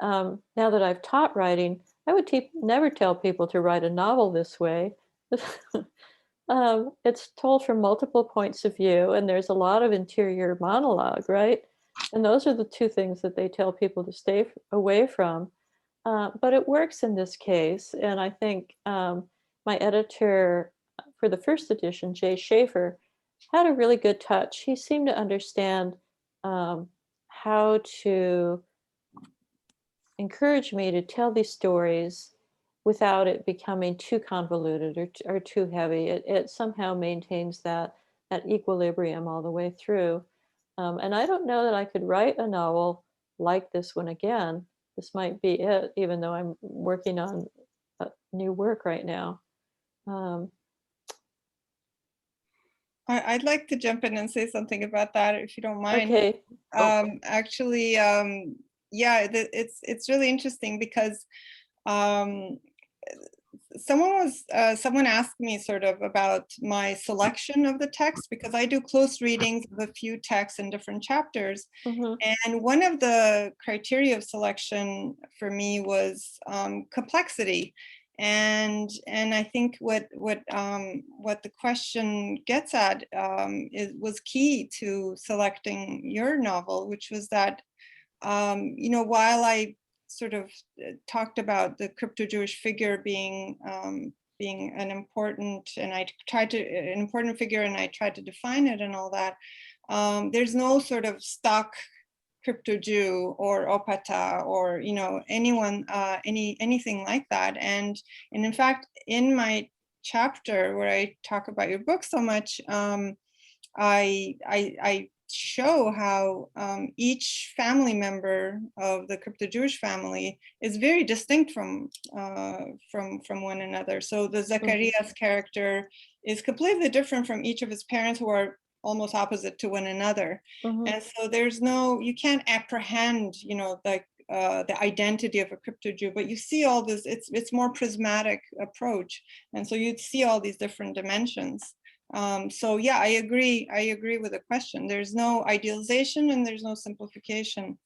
now that I've taught writing, I would never tell people to write a novel this way. It's told from multiple points of view, and there's a lot of interior monologue, right? And those are the two things that they tell people to stay away from. But it works in this case, and I think my editor for the first edition, Jay Schaefer, had a really good touch. He seemed to understand how to encourage me to tell these stories without it becoming too convoluted or too heavy. It somehow maintains that equilibrium all the way through. And I don't know that I could write a novel like this one again. This might be it, even though I'm working on new work right now. I'd like to jump in and say something about that, if you don't mind. Okay. Actually, yeah, it's really interesting because someone asked me sort of about my selection of the text, because I do close readings of a few texts in different chapters. Mhm. And one of the criteria of selection for me was complexity. And I think what the question gets at was key to selecting your novel, which was that while I sort of talked about the crypto-Jewish figure being an important, and an important figure, and I tried to define it and all that. There's no sort of stock crypto-Jew or opata or anyone anything like that. And in fact, in my chapter where I talk about your book so much, I show how each family member of the crypto-Jewish family is very distinct from one another. So the Zacharias character is completely different from each of his parents, who are almost opposite to one another. And so you can't apprehend, the identity of a crypto-Jew, but you see all this, it's more prismatic approach. And so you'd see all these different dimensions. So yeah, I agree with the question. There's no idealization and there's no simplification.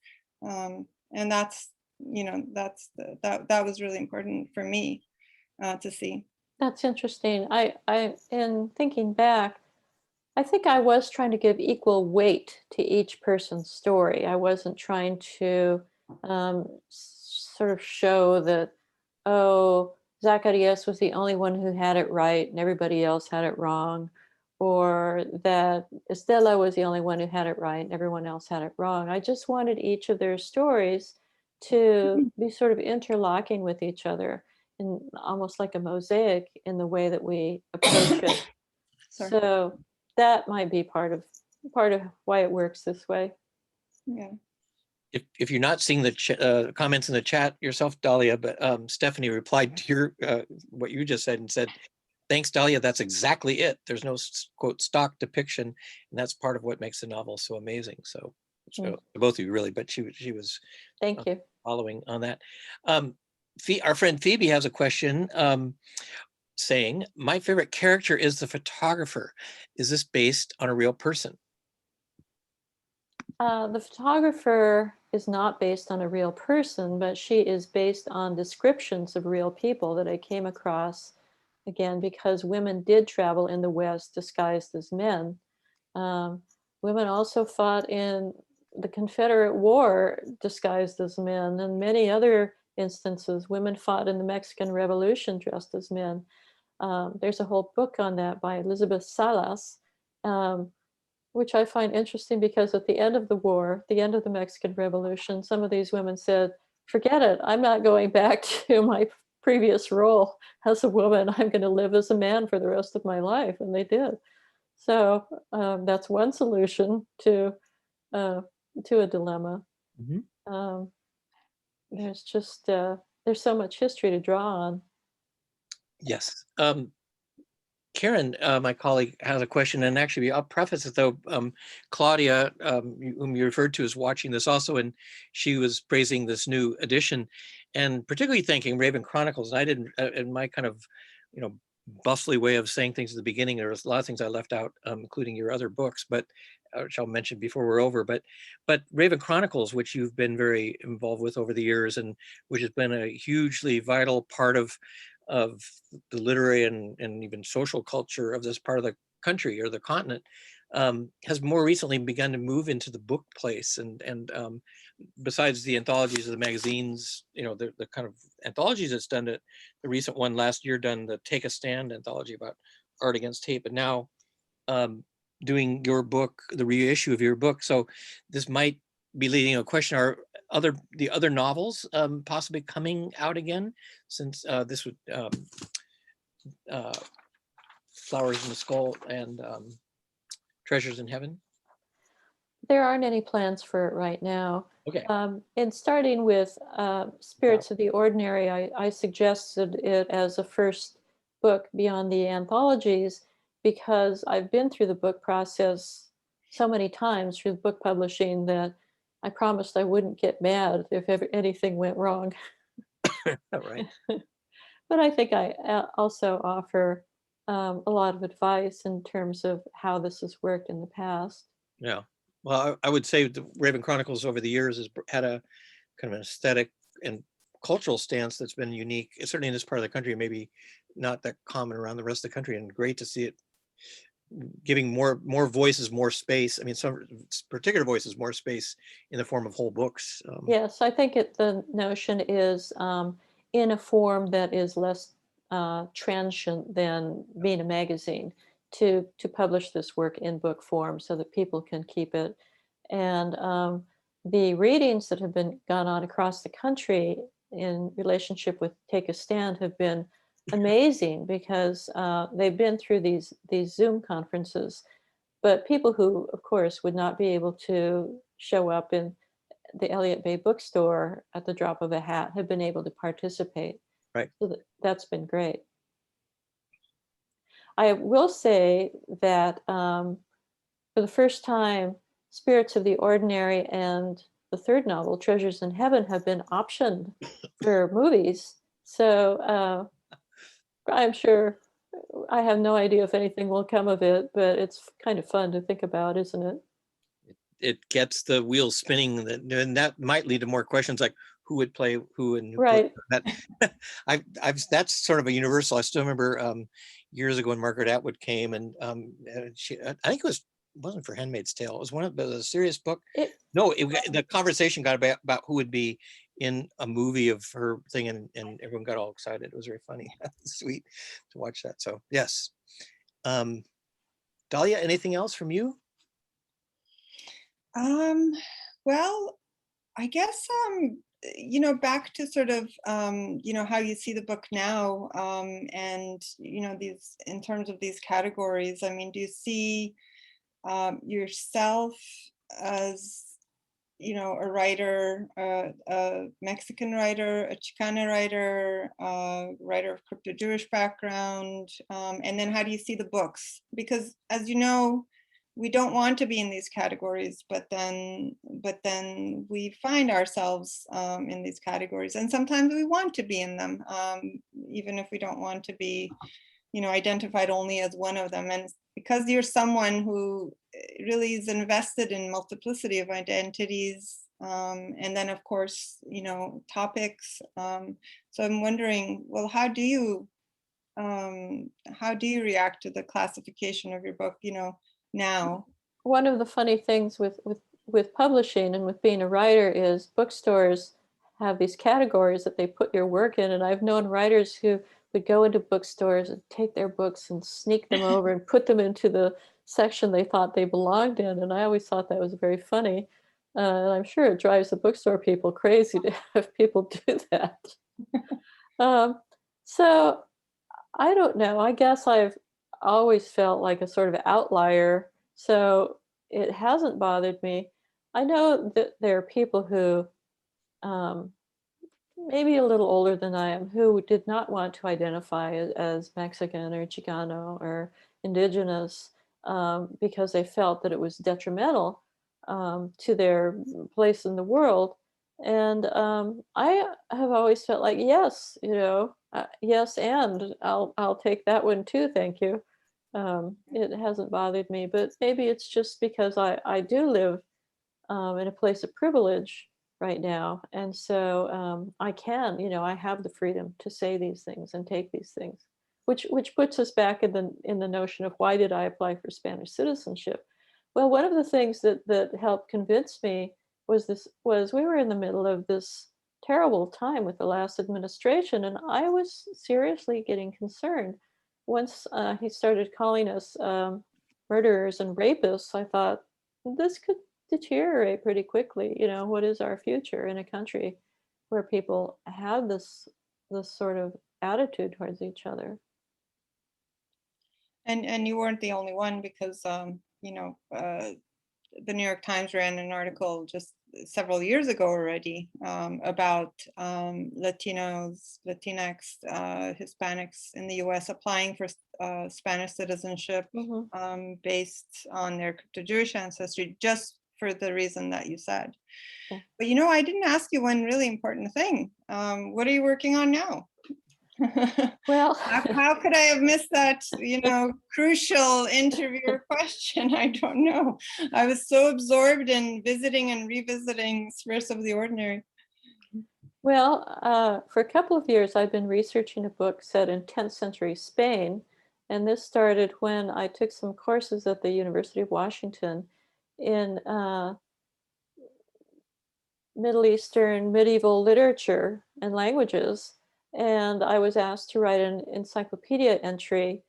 And that's, that was really important for me to see. That's interesting. In thinking back, I think I was trying to give equal weight to each person's story. I wasn't trying to sort of show that, oh, Zacharias was the only one who had it right and everybody else had it wrong, or that Estella was the only one who had it right and everyone else had it wrong. I just wanted each of their stories to be sort of interlocking with each other, in almost like a mosaic in the way that we approach it. Sorry. So that might be part of why it works this way. Yeah. If you're not seeing the comments in the chat yourself, Dalia, but Stephanie replied to your what you just said and said, "Thanks, Dalia. That's exactly it. There's no quote stock depiction, and that's part of what makes the novel so amazing." So both of you really, but she was Thank you. following on that. Our friend Phoebe has a question. Saying, "My favorite character is the photographer. Is this based on a real person?" The photographer is not based on a real person, but she is based on descriptions of real people that I came across, again, because women did travel in the West disguised as men. Women also fought in the Confederate War disguised as men, and many other instances. Women fought in the Mexican Revolution dressed as men. There's a whole book on that by Elizabeth Salas, which I find interesting because at the end of the war, the end of the Mexican Revolution, some of these women said, "Forget it, I'm not going back to my previous role as a woman. I'm going to live as a man for the rest of my life," and they did. So that's one solution to a dilemma. There's just there's so much history to draw on. Yes. Karen, my colleague, has a question, and actually I'll preface it though. Claudia, whom you referred to, is watching this also, and she was praising this new edition, and particularly thanking Raven Chronicles. And I didn't, in my kind of, bustly way of saying things at the beginning, there was a lot of things I left out, including your other books, but which I'll mention before we're over. But Raven Chronicles, which you've been very involved with over the years, and which has been a hugely vital part of the literary and even social culture of this part of the country or the continent, has more recently begun to move into the book place. And besides the anthologies of the magazines, the kind of anthologies it's done, the recent one last year done the Take a Stand anthology about art against hate, but now doing your book, the reissue of your book. So this might be leading a question: are the other novels possibly coming out again, since this would Flowers in the Skull and Treasures in Heaven? there aren't any plans for it right now. Okay. And starting with Spirits of the Ordinary, I suggested it as a first book beyond the anthologies because I've been through the book process so many times through book publishing that I promised I wouldn't get mad if ever anything went wrong. All right. But I think I also offer a lot of advice in terms of how this has worked in the past. Yeah. Well, I would say the Raven Chronicles over the years has had a kind of an aesthetic and cultural stance that's been unique, certainly in this part of the country, maybe not that common around the rest of the country, and great to see it giving more voices more space. I mean, some particular voices more space in the form of whole books. Yes, I think the notion is in a form that is less transient than being a magazine to publish this work in book form so that people can keep it. And the readings that have been gone on across the country in relationship with Take a Stand have been amazing because they've been through these Zoom conferences, but people who, of course, would not be able to show up in the Elliott Bay bookstore at the drop of a hat have been able to participate. Right. So that's been great. I will say that for the first time, Spirits of the Ordinary and the third novel, Treasures in Heaven, have been optioned for movies. So I'm sure, I have no idea if anything will come of it, but it's kind of fun to think about, isn't it? It gets the wheels spinning, and that might lead to more questions like who would play who and Right. that. I've that's sort of a universal. I still remember years ago when Margaret Atwood came, and she, I think it wasn't for Handmaid's Tale. It was one of a serious book. No, the conversation got about who would be in a movie of her thing, and everyone got all excited. It was very funny, sweet to watch that. So yes, Dalia, anything else from you? Well, I guess back to sort of how you see the book now, and these in terms of these categories. I mean, do you see yourself as a writer, a Mexican writer, a Chicana writer, writer of crypto-Jewish background, and then how do you see the books? Because as you know, we don't want to be in these categories, but then we find ourselves in these categories, and sometimes we want to be in them, even if we don't want to be, identified only as one of them. And because you're someone who really is invested in multiplicity of identities, and then of course, topics. So I'm wondering, well, how do you react to the classification of your book, now? One of the funny things with publishing and with being a writer is bookstores have these categories that they put your work in, and I've known writers who would go into bookstores and take their books and sneak them over and put them into the section they thought they belonged in, and I always thought that was very funny. And I'm sure it drives the bookstore people crazy to have people do that. So I don't know. I guess I've always felt like a sort of outlier, so it hasn't bothered me. I know that there are people who, maybe a little older than I am, who did not want to identify as Mexican or Chicano or indigenous because they felt that it was detrimental to their place in the world. And I have always felt like, yes, yes, and I'll take that one too, thank you. It hasn't bothered me, but maybe it's just because I do live in a place of privilege right now, and so I can, I have the freedom to say these things and take these things, which puts us back in the notion of why did I apply for Spanish citizenship? Well, one of the things that helped convince me was we were in the middle of this terrible time with the last administration, and I was seriously getting concerned. Once he started calling us murderers and rapists, I thought this could deteriorate pretty quickly. What is our future in a country where people have this sort of attitude towards each other? And you weren't the only one, because the New York Times ran an article just several years ago already about Latinos, Latinx, Hispanics in the US applying for Spanish citizenship based on their crypto-Jewish ancestry, just for the reason that you said. Yeah. But you know, I didn't ask you one really important thing. What are you working on now? Well, how could I have missed that, you know, crucial interviewer question? I don't know. I was so absorbed in visiting and revisiting Spirits of the Ordinary. well, for a couple of years, I've been researching a book set in 10th century Spain. And this started when I took some courses at the University of Washington in Middle Eastern medieval literature and languages. And I was asked to write an encyclopedia entry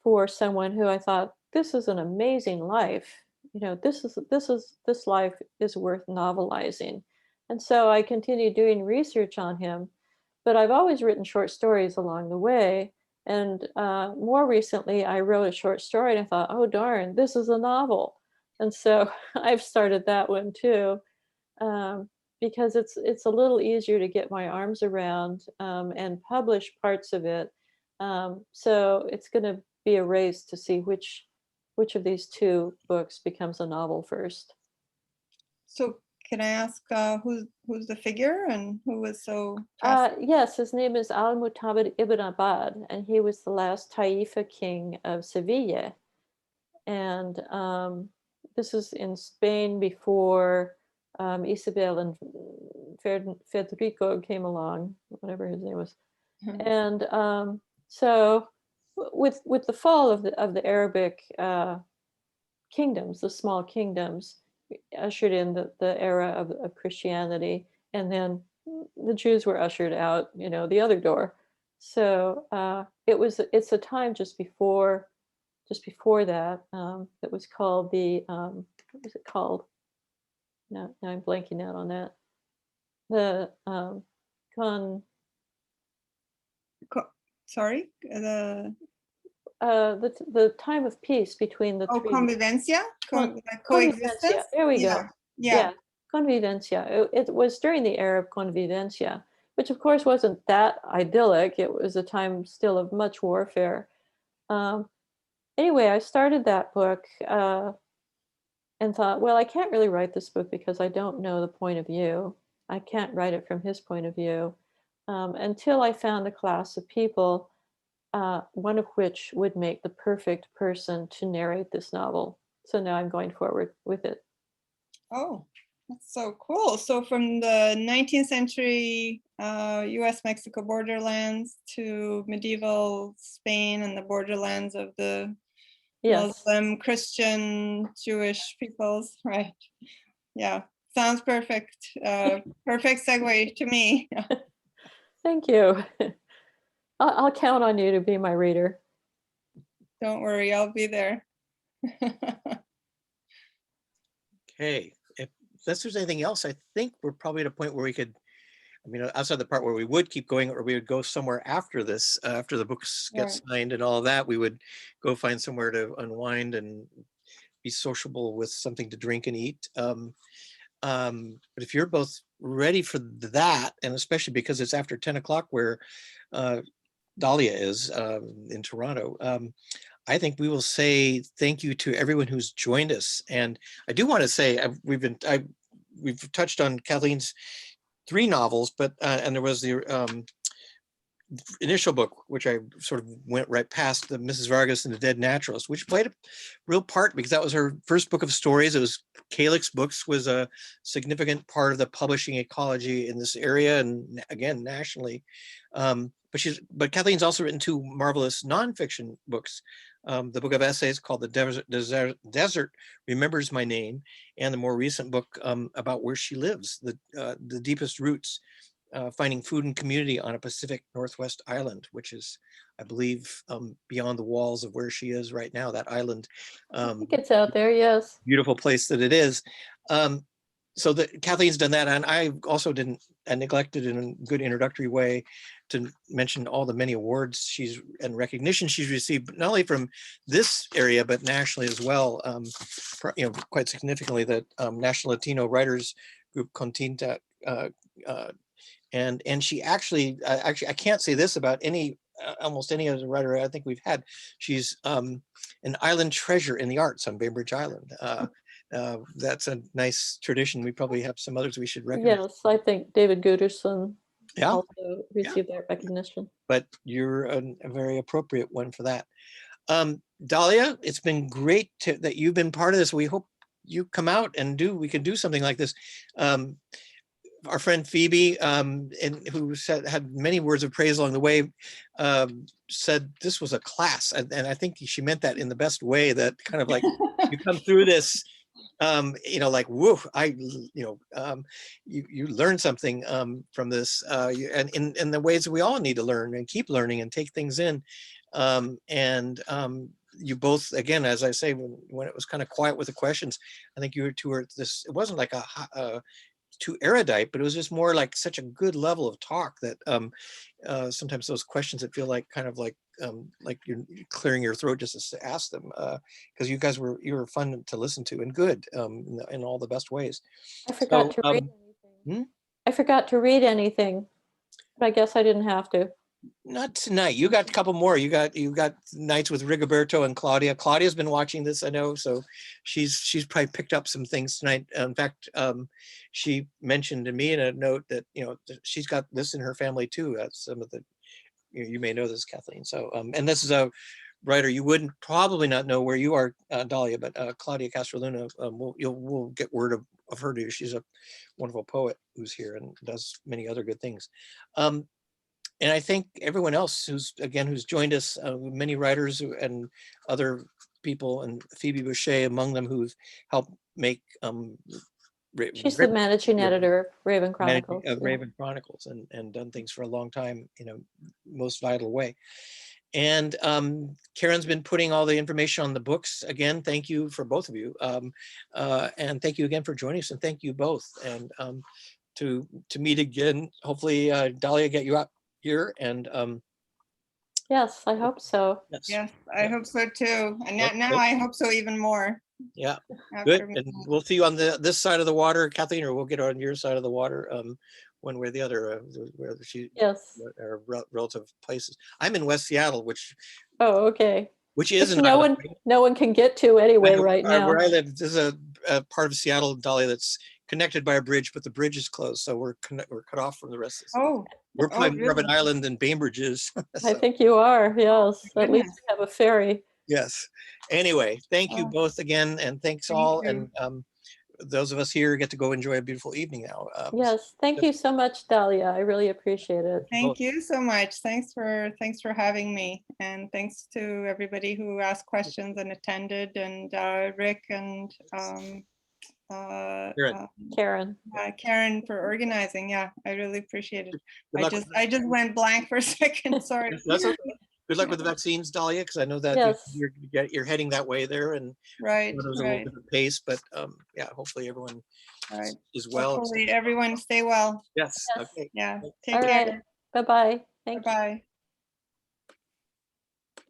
for someone who I thought, this is an amazing life. You know, this life is worth novelizing. And so I continued doing research on him, but I've always written short stories along the way. And more recently, I wrote a short story and I thought, oh, darn, this is a novel. And so I've started that one too. Because it's a little easier to get my arms around and publish parts of it. So it's going to be a race to see which of these two books becomes a novel first. So can I ask who's the figure and who was so yes, his name is Al-Mutabid ibn Abad, and he was the last Taifa king of Seville. And this is in Spain before Isabel and Federico came along, whatever his name was. And so with the fall of the Arabic kingdoms, the small kingdoms, ushered in the era of Christianity, and then the Jews were ushered out, you know, the other door. So it's a time just before that that was called the what was it called? Now I'm blanking out on that. The sorry, the time of peace between the three. Convivencia, Convivencia. coexistence. There we go. Yeah. Convivencia. It was during the era of Convivencia, which of course wasn't that idyllic. It was a time still of much warfare. Anyway, I started that book and thought, well, I can't really write this book because I don't know the point of view. I can't write it from his point of view until I found a class of people, one of which would make the perfect person to narrate this novel. So now I'm going forward with it. Oh, that's so cool. So from the 19th century US-Mexico borderlands to medieval Spain and the borderlands of the Muslim, Christian, Jewish peoples, right? Yeah, sounds perfect. Perfect segue to me. Thank you. I'll count on you to be my reader. Don't worry, I'll be there. Okay, if there's anything else, I think we're probably at a point where we could, I mean, outside the part where we would keep going, or we would go somewhere after this, after the books get signed and all of that, we would go find somewhere to unwind and be sociable with something to drink and eat. But if you're both ready for that, and especially because it's after 10 o'clock where Dalia is in Toronto, I think we will say thank you to everyone who's joined us. And I do want to say we've touched on Kathleen's 3 novels, but and there was the initial book, which I sort of went right past, the Mrs. Vargas and the Dead Naturalist, which played a real part because that was her first book of stories. It was Calyx Books was a significant part of the publishing ecology in this area and again nationally. But Kathleen's also written 2 marvelous nonfiction books. The book of essays called The Desert Remembers My Name, and the more recent book about where she lives, the deepest roots, finding food and community on a Pacific Northwest island, which is, I believe, beyond the walls of where she is right now, that island. I think it's out there, yes. Beautiful place that it is. so that Kathleen's done that, and I also didn't, I neglected in a good introductory way to mention all the many awards and recognition she's received, not only from this area, but nationally as well. Quite significantly, the National Latino Writers Group Continta, and she actually, I can't say this about almost any other writer I think we've had. She's an island treasure in the arts on Bainbridge Island. That's a nice tradition. We probably have some others we should recognize. Yes, I think David Guterson Yeah, also received that recognition. but you're a very appropriate one for that. Dalia, it's been great that you've been part of this. We hope you come out and we can do something like this. Our friend Phoebe, who had many words of praise along the way, said this was a class, and I think she meant that in the best way. That kind of like you come through this, like woo, you learn something from this, and in the ways that we all need to learn and keep learning and take things in, you both, again, as I say, when it was kind of quiet with the questions, I think you two were this. It wasn't like too erudite, but it was just more like such a good level of talk that sometimes those questions that feel like kind of like you're clearing your throat just to ask them, because you guys were fun to listen to and good in all the best ways. I forgot to read anything. I forgot to read anything, but I guess I didn't have to. Not tonight. You got a couple more. You got nights with Rigoberto and Claudia. Claudia's been watching this, I know, so she's probably picked up some things tonight. In fact, she mentioned to me in a note that she's got this in her family too. Some of the you may know this, Kathleen. So and this is a writer you wouldn't probably not know where you are, Dalia, but Claudia Castroluna. We'll get word of her too. She's a wonderful poet who's here and does many other good things. And I think everyone else who's joined us, many writers and other people, and Phoebe Boucher among them, who've helped make. She's the managing editor of Raven Chronicles. Raven Chronicles, and done things for a long time in a most vital way. And Karen's been putting all the information on the books. Again, thank you for both of you, and thank you again for joining us. And thank you both. And to meet again, hopefully, Dalia, get you out here, and yes, I hope so. Yes, I hope so too, and now I hope so even more. Yeah, good. And we'll see you on this side of the water, Kathleen, or we'll get on your side of the water, one way or the other, where yes, our relative places. I'm in West Seattle, which okay, which is no one can get to anyway right now. Where I live, there's a part of Seattle, Dalia, that's connected by a bridge, but the bridge is closed, so we're cut off from the rest of the city. We're probably more of an island than Bainbridge is. So. I think you are, yes. At least we have a ferry. Yes. Anyway, thank you both again, and thanks all. And those of us here get to go enjoy a beautiful evening now. Yes, thank you so much, Dalia. I really appreciate it. Thank you so much. Thanks for having me, and thanks to everybody who asked questions and attended, and Rick and Karen for organizing. Yeah, I really appreciate it. I just went blank for a second. Sorry. That's okay. Good luck with the vaccines, Dalia, because I know that you're heading that way there, and right, it was a little different pace, but yeah, hopefully everyone is well. Hopefully everyone stay well. Yes. Okay. Yeah. Take care. Bye bye. Thank you. Bye.